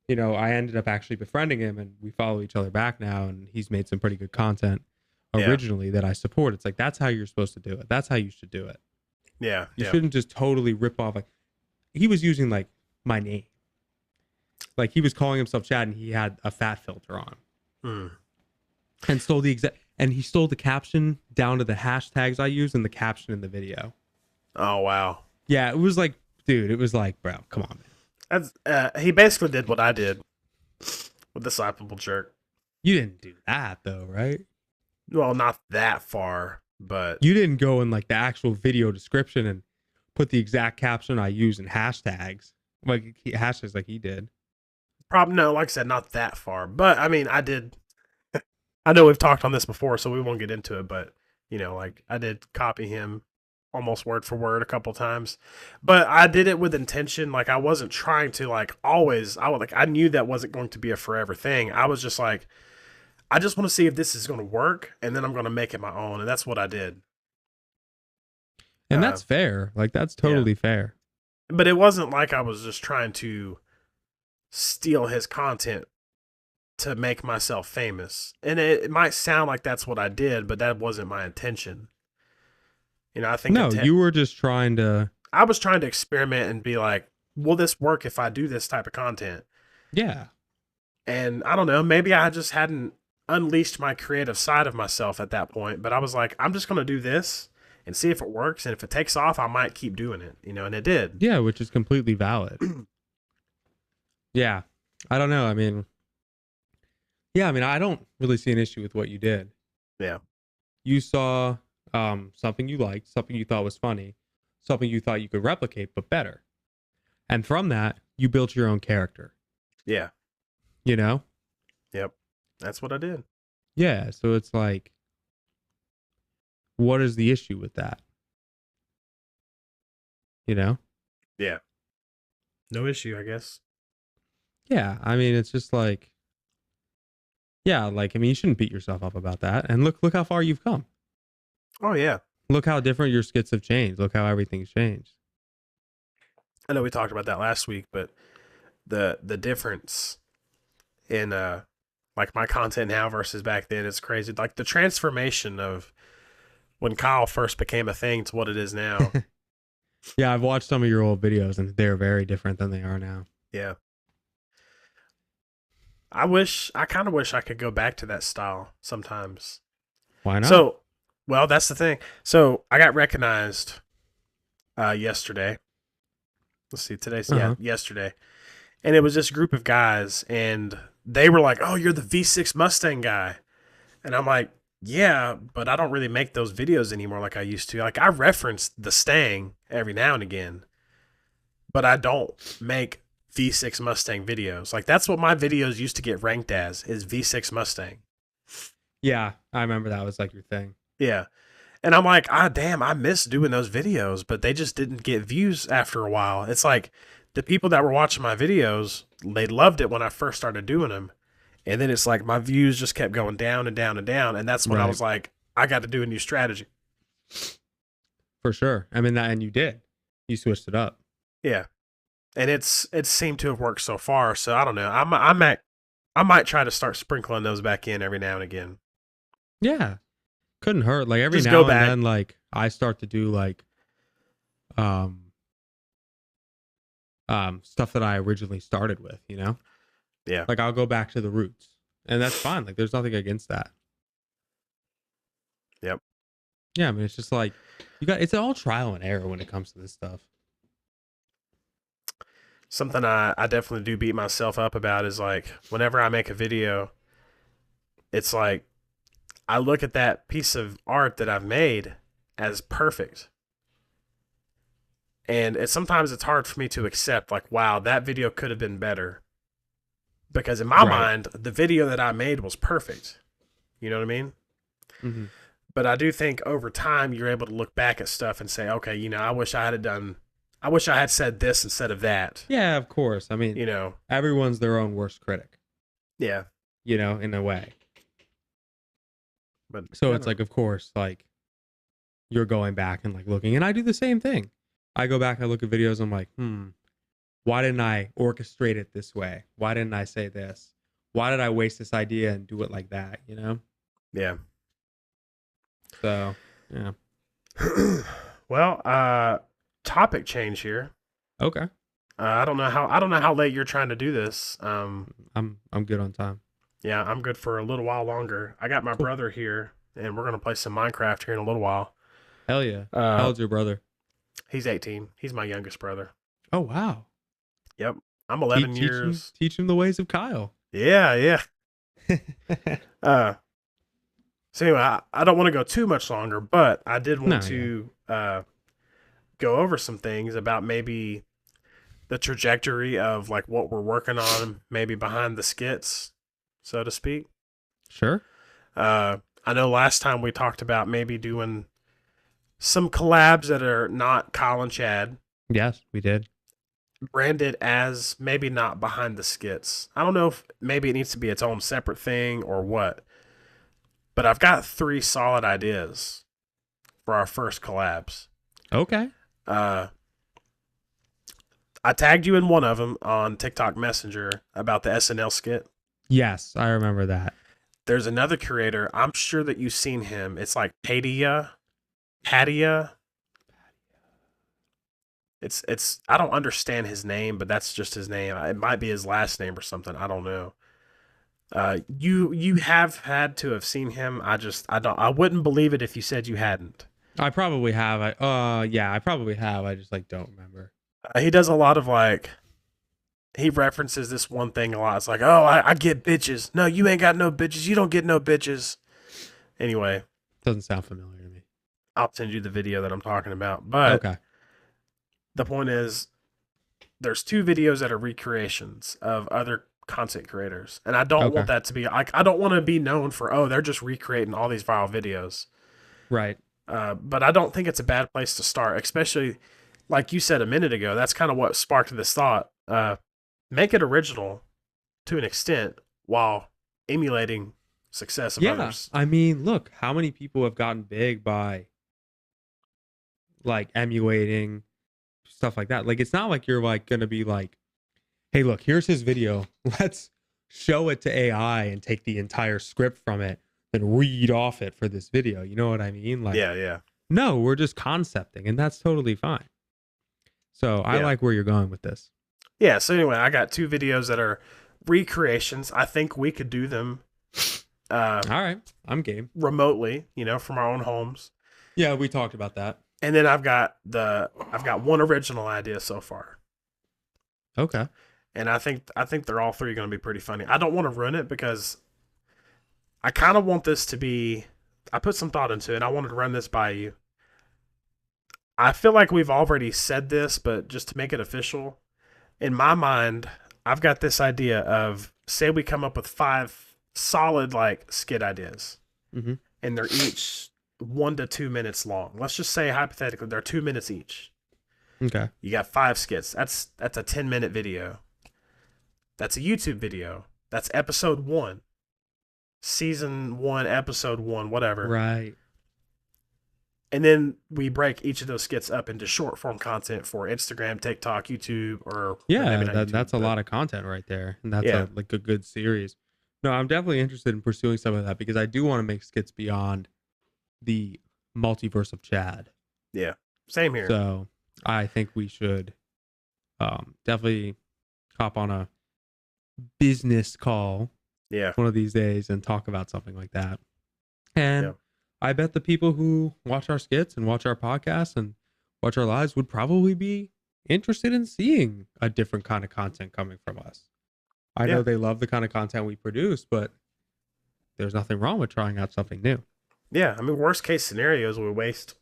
I ended up actually befriending him, and we follow each other back now, and he's made some pretty good content Yeah. originally that I support. It's like, that's how you're supposed to do it. That's how you should do it. Yeah. You Yeah. shouldn't just totally rip off. Like, he was using like my name. Like, he was calling himself Chad and he had a fat filter on Mm. and stole the exact, and he stole the caption down to the hashtags I use and the caption in the video. Oh, wow. Yeah. It was like, dude, it was like, bro, come on, man. That's, he basically did what I did with Discipleful Jerk. You didn't do that though, right? Well, not that far, but You didn't go in like the actual video description and put the exact caption I use in hashtags, like hashtags like he did. probably no. Like I said, not that far. But I mean, I did. I know we've talked on this before, so we won't get into it. But like I did copy him almost word for word a couple times, but I did it with intention. Like I wasn't trying to like always. I knew that wasn't going to be a forever thing. I was just like, I just want to see if this is going to work, and then I'm going to make it my own, and that's what I did. And that's fair. Like, that's totally fair. But it wasn't like I was just trying to steal his content to make myself famous. And it might sound like that's what I did, but that wasn't my intention. I think no, you were just trying to. I was trying to experiment and be like, will this work if I do this type of content? Yeah. And I don't know, maybe I just hadn't unleashed my creative side of myself at that point, but I was like, I'm just going to do this and see if it works. And if it takes off, I might keep doing it, and it did. Yeah, which is completely valid. Yeah. I don't know. I mean, I don't really see an issue with what you did. Yeah. You saw something you liked, something you thought was funny, something you thought you could replicate, but better. And from that, you built your own character. Yeah. Yep. That's what I did. Yeah. So it's like, what is the issue with that? Yeah. No issue, I guess. Yeah. I mean, it's just like, yeah, like, I mean, you shouldn't beat yourself up about that. And look how far you've come. Oh, yeah. Look how different your skits have changed. Look how everything's changed. I know we talked about that last week, but the difference in like my content now versus back then is crazy. Like the transformation of when Kyle first became a thing to what it is now. Yeah, I've watched some of your old videos and they're very different than they are now. Yeah. I kind of wish I could go back to that style sometimes. Why not? So, well, that's the thing. So I got recognized yesterday. Let's see, yesterday. And it was this group of guys, and they were like, "Oh, you're the V6 Mustang guy." And I'm like, "Yeah, but I don't really make those videos anymore like I used to. Like I reference the Stang every now and again, but I don't make V6 Mustang videos. Like that's what my videos used to get ranked as, is V6 Mustang." Yeah, I remember that was like your thing. Yeah. And I'm like, damn, I miss doing those videos, but they just didn't get views after a while. It's like the people that were watching my videos, they loved it when I first started doing them. And then it's like my views just kept going down and down and down. And that's when I was like, I got to do a new strategy. For sure. I mean, and you did. You switched it up. Yeah. And it seemed to have worked so far. So I don't know. I might try to start sprinkling those back in every now and again. Yeah. Couldn't hurt. Like every just now go back. and then, like I start to do like stuff that I originally started with, Yeah. Like I'll go back to the roots. And that's fine. Like there's nothing against that. Yep. Yeah, I mean it's just like it's all trial and error when it comes to this stuff. Something I definitely do beat myself up about is like whenever I make a video, it's like I look at that piece of art that I've made as perfect. And sometimes it's hard for me to accept, like, wow, that video could have been better. Because in my mind, the video that I made was perfect. You know what I mean? Mm-hmm. But I do think over time, you're able to look back at stuff and say, okay, I wish I had said this instead of that. Yeah, of course. I mean, everyone's their own worst critic. Yeah. In a way. But so it's like, of course, like you're going back and like looking, and I do the same thing. I go back, I look at videos, I'm like, why didn't I orchestrate it this way? Why didn't I say this? Why did I waste this idea and do it like that? Yeah. So yeah. Well, topic change here. Okay. I don't know how late you're trying to do this. I'm good on time. Yeah, I'm good for a little while longer. I got my Cool. brother here, and we're gonna play some Minecraft here in a little while. Hell yeah. How Uh, old's your brother? he's 18. He's my youngest brother. Oh wow. Yep, I'm 11 Teach him years. teach him the ways of Kyle. Yeah, yeah. Uh, so anyway, I don't want to go too much longer, but I did No, want yeah. to go over some things about maybe the trajectory of like what we're working on, maybe behind the skits, so to speak. Sure. I know last time we talked about maybe doing some collabs that are not Kyle and Chad, Yes, we did. branded as maybe not behind the skits. I don't know if maybe it needs to be its own separate thing or what, but I've got 3 solid ideas for our first collabs. Okay. Uh, I tagged you in one of them on TikTok Messenger about the SNL skit. Yes, I remember that. There's another creator. I'm sure that you've seen him. It's like Padia. It's I don't understand his name, but that's just his name. It might be his last name or something. I don't know. You have had to have seen him. I wouldn't believe it if you said you hadn't. I probably have. I probably have. I just like don't remember. He does a lot of like he references this one thing a lot. It's like, oh, I get bitches. No, you ain't got no bitches. You don't get no bitches. Anyway, Doesn't sound familiar to me. I'll send you the video that I'm talking about. But Okay. the point is, there's 2 videos that are recreations of other content creators, and I don't Okay. want that to be like I don't want to be known for they're just recreating all these viral videos. Right. But I don't think it's a bad place to start, especially like you said a minute ago. That's kind of what sparked this thought. Make it original to an extent while emulating success of Yeah. others. I mean, look, how many people have gotten big by like emulating stuff like that? Like, it's not like you're like gonna be like, hey, look, here's his video. Let's show it to AI and take the entire script from it and read off it for this video. You know what I mean? Like, Yeah. no, we're just concepting, and that's totally fine. So I Yeah. like where you're going with this. Yeah. So anyway, I got 2 videos that are recreations. I think we could do them All right, I'm game. remotely, from our own homes. Yeah, we talked about that. And then I've got one original idea so far. Okay. And I think they're all 3 going to be pretty funny. I don't want to ruin it because I kind of want this to be. I put some thought into it. I wanted to run this by you. I feel like we've already said this, but just to make it official, in my mind, I've got this idea of say we come up with 5 solid like skit ideas, Mm-hmm. and they're each 1 to 2 minutes long. Let's just say hypothetically they're 2 minutes each. Okay. You got 5 skits. That's a 10-minute video. That's a YouTube video. That's episode 1. Season 1, episode 1, whatever. Right. And then we break each of those skits up into short form content for Instagram, TikTok, YouTube, or Yeah, maybe not YouTube, that's a but- lot of content right there, and that's Yeah. like a good series. No, I'm definitely interested in pursuing some of that because I do want to make skits beyond the multiverse of Chad. Yeah, same here. So I think we should definitely hop on a business call Yeah, one of these days and talk about something like that. And Yeah. I bet the people who watch our skits and watch our podcasts and watch our lives would probably be interested in seeing a different kind of content coming from us. I Yeah. know they love the kind of content we produce, but there's nothing wrong with trying out something new. yeah. I mean, worst case scenarios, we waste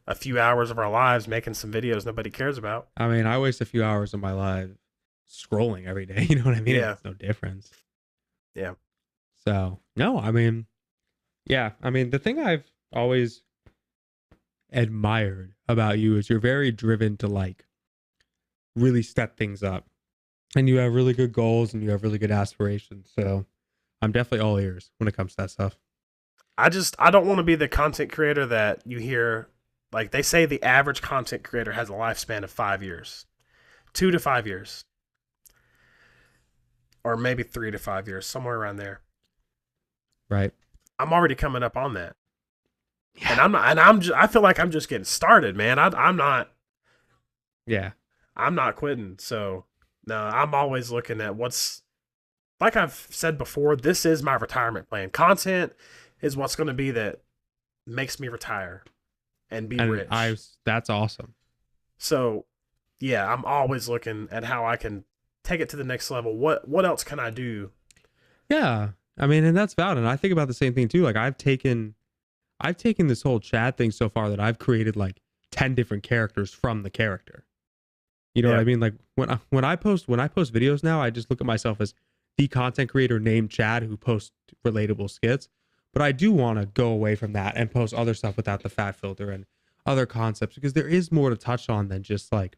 a few hours of our lives making some videos nobody cares about. I mean, I waste a few hours of my life scrolling every day. You know what I mean? Yeah. It's no difference. Yeah. So, no, I mean, yeah. I mean, the thing I've always admired about you is you're very driven to like really step things up. And you have really good goals and you have really good aspirations. So I'm definitely all ears when it comes to that stuff. I don't want to be the content creator that you hear. Like they say, the average content creator has a lifespan of 5 years, 2 to 5 years, or maybe 3 to 5 years, somewhere around there. Right. I'm already coming up on that. And Yeah. I'm not, and I feel like I'm just getting started, man. Yeah. I'm not quitting. So no, I'm always looking at what's, like I've said before, this is my retirement plan. Content is what's going to be that makes me retire and be And rich. that's awesome. So yeah, I'm always looking at how I can take it to the next level. What else can I do? Yeah. I mean, and that's valid. And I think about the same thing too. Like I've taken this whole Chad thing so far that I've created like 10 different characters from the character. You know what Yeah, I mean? Like when I post videos now, I just look at myself as the content creator named Chad who posts relatable skits. But I do want to go away from that and post other stuff without the fat filter and other concepts because there is more to touch on than just like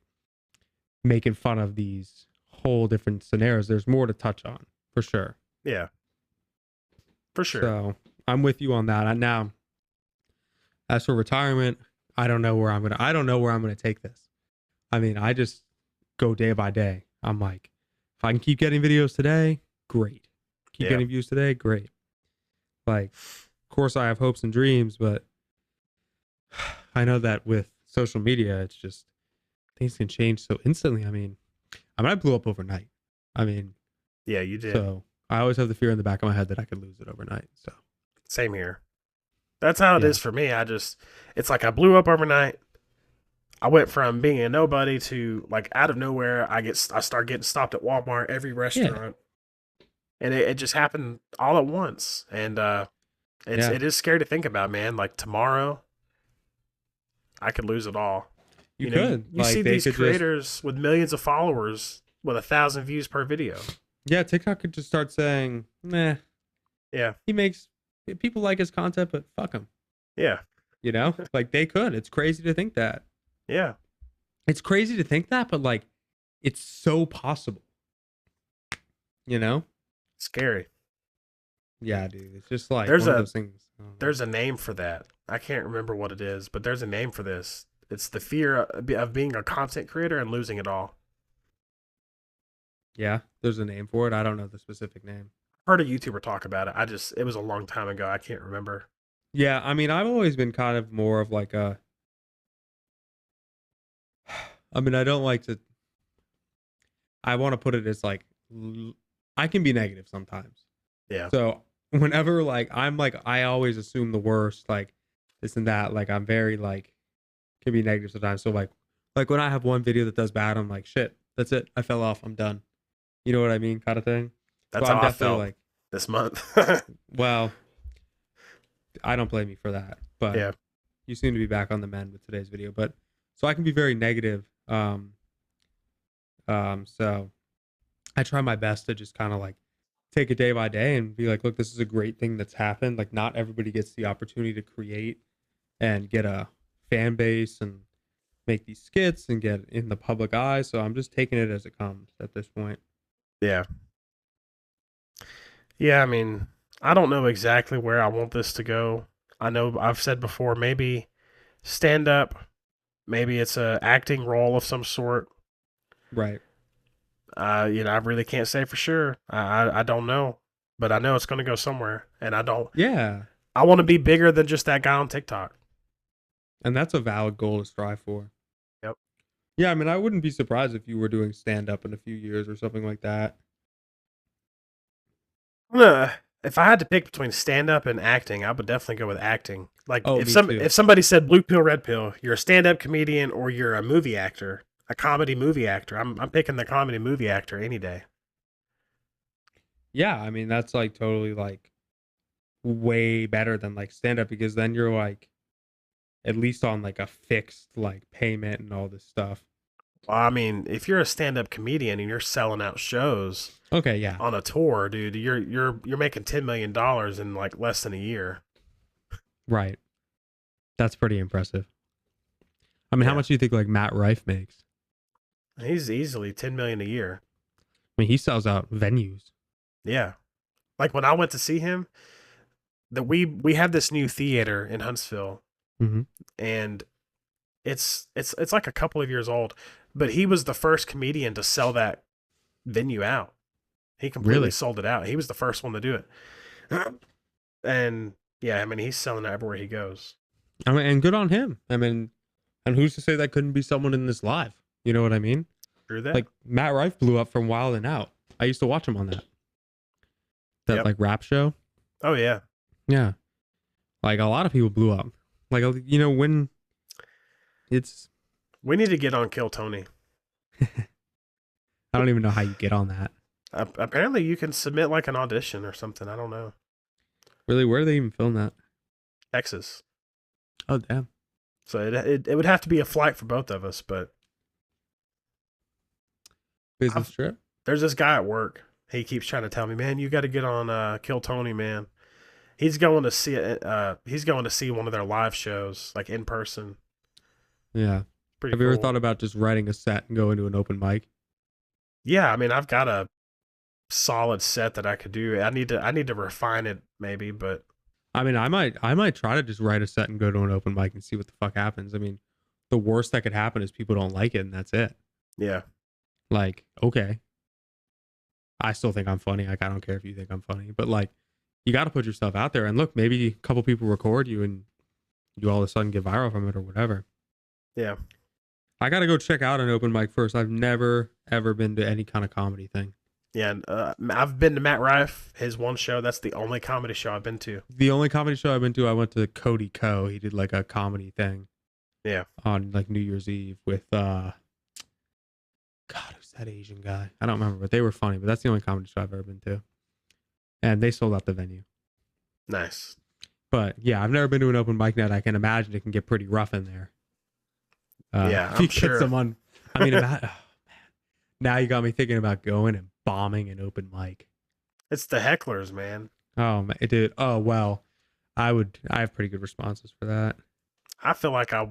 making fun of these whole different scenarios. There's more to touch on for sure. yeah, for sure. So I'm with you on that. Now, as for retirement, I don't know where I'm gonna take this. I mean, I just go day by day. I'm like, if I can keep getting videos today, great. Keep Yeah, getting views today, great. Like, of course I have hopes and dreams, but I know that with social media, it's just things can change so instantly. I blew up overnight. I mean, yeah, you did. so I always have the fear in the back of my head that I could lose it overnight. So Same here. That's how it yeah, is for me. It's like I blew up overnight. I went from being a nobody to like out of nowhere. I start getting stopped at Walmart, every yeah, restaurant, and it just happened all at once. And yeah. it is scary to think about, man. Like tomorrow, I could lose it all. You You could see like they these could just creators with millions of followers with 1,000 views per video. yeah. TikTok could just start saying, "Nah, Yeah, he makes people like his content, but fuck him." yeah, You know, like they could. It's crazy to think that. yeah. It's crazy to think that, but like, it's so possible. You know? Scary. Yeah, dude. It's just like There's one of a those things. I don't know. there's a name for that. I can't remember what it is, but there's a name for this. It's the fear of being a content creator and losing it all. Yeah, there's a name for it. I don't know the specific name. Heard a YouTuber talk about it. It was a long time ago. I can't remember. Yeah, I mean, I've always been kind of more of like a. I mean, I don't like to. I want to put it as like, I can be negative sometimes. Yeah, So whenever like I'm like, I always assume the worst, like this and that. Like I'm very like, can be negative sometimes. So like when I have one video that does bad, I'm like, shit, that's it. I fell off. I'm done. You know what I mean, kind of thing. So that's I'm how I definitely felt like, this month. well, I don't blame you for that, but Yeah, you seem to be back on the mend with today's video. But so I can be very negative. So I try my best to just kind of like take it day by day and be like, look, this is a great thing that's happened. Like, not everybody gets the opportunity to create and get a fan base and make these skits and get in the public eye. So I'm just taking it as it comes at this point. yeah, yeah. I mean, I don't know exactly where I want this to go. I know I've said before, maybe stand up, maybe it's a acting role of some sort. Right. I really can't say for sure. I don't know, but I know it's going to go somewhere, and I don't. Yeah. I want to be bigger than just that guy on TikTok. And that's a valid goal to strive for. Yep. Yeah. I mean, I wouldn't be surprised if you were doing stand up in a few years or something like that. If I had to pick between stand up and acting, I would definitely go with acting. Like Oh, me too. if somebody said blue pill, red pill, you're a stand up comedian or you're a movie actor, a comedy movie actor. I'm picking the comedy movie actor any day. Yeah. I mean, that's like totally like way better than like stand up because then you're like at least on like a fixed like payment and all this stuff. Well, I mean, if you're a stand up comedian and you're selling out shows Okay, yeah. on a tour, dude, you're making $10 million in like less than a year. Right. That's pretty impressive. I mean, how Yeah, much do you think like Matt Rife makes? he's easily 10 million a year. I mean, he sells out venues. Yeah, like when I went to see him, that we have this new theater in Huntsville, Mm-hmm. and it's like a couple of years old, but he was the first comedian to sell that venue out. He completely Really? sold it out. He was the first one to do it. And yeah, I mean he's selling it everywhere he goes. I mean, and good on him. I mean, and who's to say that couldn't be someone in this live? You know what I mean? True that. Like Matt Rife blew up from Wild and Out. I used to watch him on that Yep. like rap show. Oh yeah. Yeah, like a lot of people blew up. Like when it's We need to get on Kill Tony. I don't even know how you get on that. Apparently, you can submit like an audition or something. I don't know. Really, where do they even film that? Texas. Oh damn. So it would have to be a flight for both of us. But Business trip. there's this guy at work. He keeps trying to tell me, man, you got to get on Kill Tony, man. He's going to see it. He's going to see one of their live shows, like in person. Yeah. Pretty Have you cool. ever thought about just writing a set and going to an open mic? Yeah, I mean, I've got a solid set that I could do. I need to refine it maybe, but I mean, I might try to just write a set and go to an open mic and see what the fuck happens. I mean, the worst that could happen is people don't like it and that's it. yeah, Like, okay. I still think I'm funny. Like, I don't care if you think I'm funny, but like, you got to put yourself out there. And look, maybe a couple people record you and you all of a sudden get viral from it or whatever. yeah. I got to go check out an open mic first. I've never, ever been to any kind of comedy thing. Yeah, and, I've been to Matt Rife, his one show. That's the only comedy show I've been to. The only comedy show I've been to, I went to Cody Co. He did like a comedy thing. Yeah. On like New Year's Eve with, God, who's that Asian guy? I don't remember, but they were funny. But that's the only comedy show I've ever been to. And they sold out the venue. Nice. But yeah, I've never been to an open mic night. I can imagine it can get pretty rough in there. Yeah, if you I'm sure. get someone, I mean, oh, man. Now you got me thinking about going and bombing an open mic. It's the hecklers, man. Oh, man, it did. Oh, well, I have pretty good responses for that. I feel like I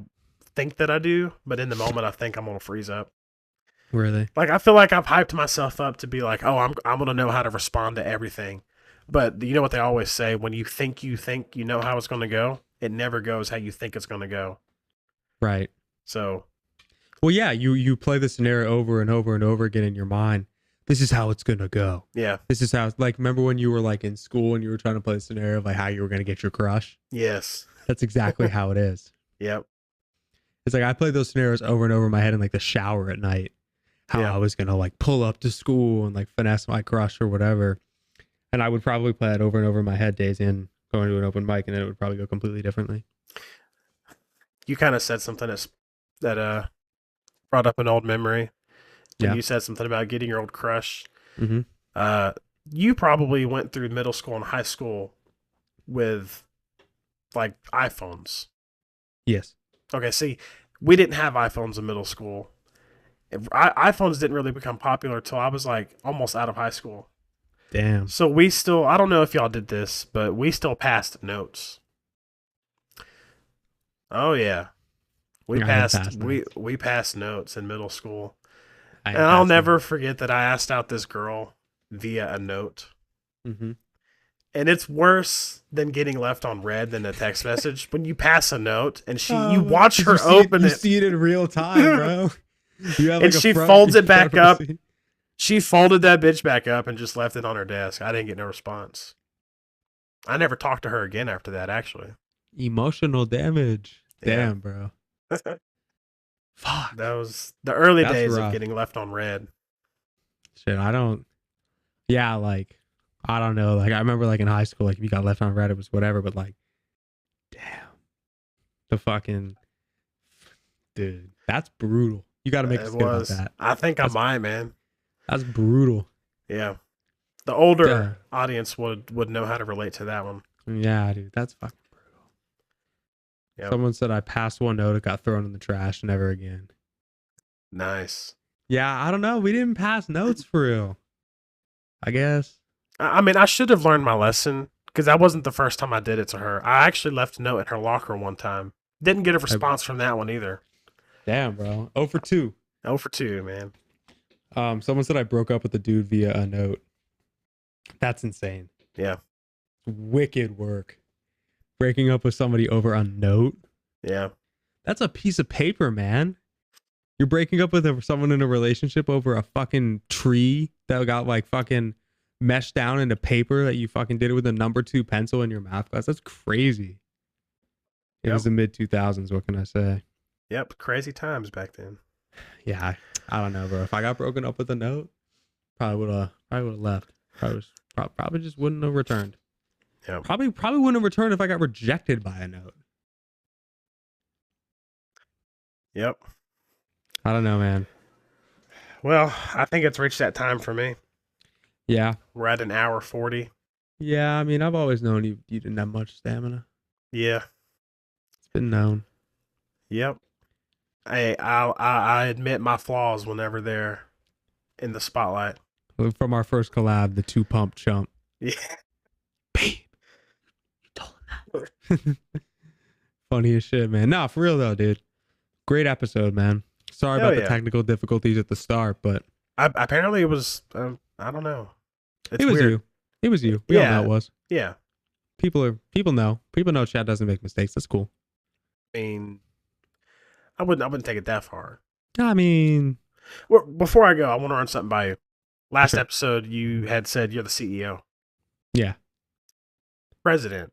think that I do, but in the moment, I think I'm gonna freeze up. Really? Like I feel like I've hyped myself up to be like, oh, I'm gonna know how to respond to everything. But you know what they always say: when you think you know how it's gonna go, it never goes how you think it's gonna go. Right. So, well, yeah, you play the scenario over and over and over again in your mind. This is how it's gonna go. yeah. This is how. Like, remember when you were like in school and you were trying to play the scenario of like how you were gonna get your crush? Yes. That's exactly how it is. Yep. It's like I played those scenarios over and over in my head in like the shower at night. How I was gonna like pull up to school and like finesse my crush or whatever. And I would probably play it over and over in my head days in going to an open mic, and then it would probably go completely differently. You kind of said something that brought up an old memory. And Yeah. you said something about getting your old crush. Mm-hmm. You probably went through middle school and high school with like iPhones. Yes. Okay, see, we didn't have iPhones in middle school. iPhones didn't really become popular till I was like almost out of high school. Damn. So we still, I don't know if y'all did this, but we still passed notes. Oh yeah. We passed notes in middle school. And I'll never forget that I asked out this girl via a note. Mm-hmm. And it's worse than getting left on red than a text message. When you pass a note and you watch her open it. You see it in real time, bro. You have and she folds it back up. She folded that bitch back up and just left it on her desk. I didn't get no response. I never talked to her again after that, actually. Emotional damage. Yeah. Damn, bro. Fuck. That was the early That's days rough. of getting left on red. Shit, yeah, like, I don't know. Like, I remember, like, in high school, like, if you got left on red, it was whatever, but, like, damn. The fucking, dude, that's brutal. You got to make a skit about that. I think I might, man. That's brutal. Yeah. The older audience would know how to relate to that one. Yeah, dude, that's fucking brutal. Yep. Someone said I passed one note, it got thrown in the trash, never again. Nice. Yeah, I don't know. We didn't pass notes for real. I guess. I mean, I should have learned my lesson because that wasn't the first time I did it to her. I actually left a note in her locker one time. Didn't get a response from that one either. Damn, bro. 0 for 2. 0 for 2, man. Someone said I broke up with a dude via a note. That's insane. Yeah. Wicked work. Breaking up with somebody over a note. Yeah. That's a piece of paper, man. You're breaking up with someone in a relationship over a fucking tree that got like fucking meshed down into paper that you fucking did it with a number 2 pencil in your math class. That's crazy. It was the mid 2000s. What can I say? Yep. Crazy times back then. Yeah, I don't know, bro. If I got broken up with a note, probably would have left. Probably just wouldn't have returned. Yep. Probably wouldn't have returned if I got rejected by a note. Yep. I don't know, man. Well, I think it's reached that time for me. Yeah. We're at an hour 40. Yeah, I mean, I've always known you didn't have much stamina. Yeah. It's been known. Yep. I admit my flaws whenever they're in the spotlight. From our first collab, the 2-pump chump. Yeah. Babe, you told him that. Funny as shit, man. Nah, for real though, dude. Great episode, man. Sorry about the technical difficulties at the start, but apparently it was. I don't know. It was weird. It was you. We all know it was. Yeah. People know. People know Chad doesn't make mistakes. That's cool. I mean, I wouldn't take it that far. I mean, well, before I go, I want to run something by you. Last episode, you had said you're the CEO. Yeah. President.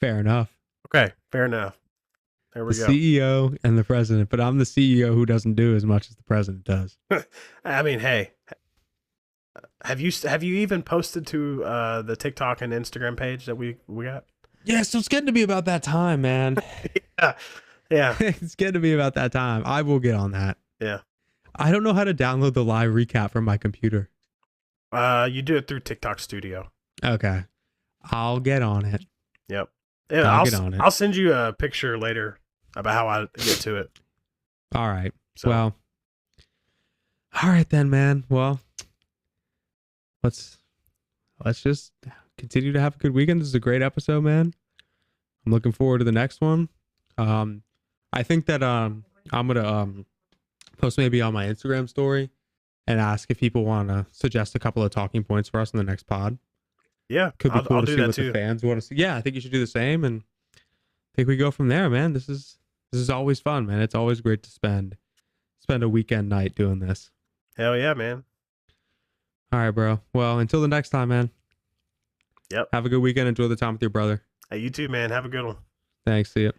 Fair enough. Okay, fair enough. There we go. The CEO and the president, but I'm the CEO who doesn't do as much as the president does. I mean, hey, have you even posted to the TikTok and Instagram page that we got? Yeah, so it's getting to be about that time, man. Yeah. It's getting to be about that time. I will get on that. Yeah. I don't know how to download the live recap from my computer. You do it through TikTok Studio. Okay. I'll get on it. Yep. I'll get on it. I'll send you a picture later about how I get to it. All right. So. Well. All right then, man. Well, let's just continue to have a good weekend. This is a great episode, man. I'm looking forward to the next one. I think that I'm gonna post maybe on my Instagram story and ask if people want to suggest a couple of talking points for us in the next pod. Yeah, could be cool I'll to do see that what too. The fans want to see. Yeah, I think you should do the same, and I think we go from there, man. This is always fun, man. It's always great to spend a weekend night doing this. Hell yeah, man. All right, bro. Well, until the next time, man. Yep. Have a good weekend. Enjoy the time with your brother. Hey, you too, man. Have a good one. Thanks. See ya.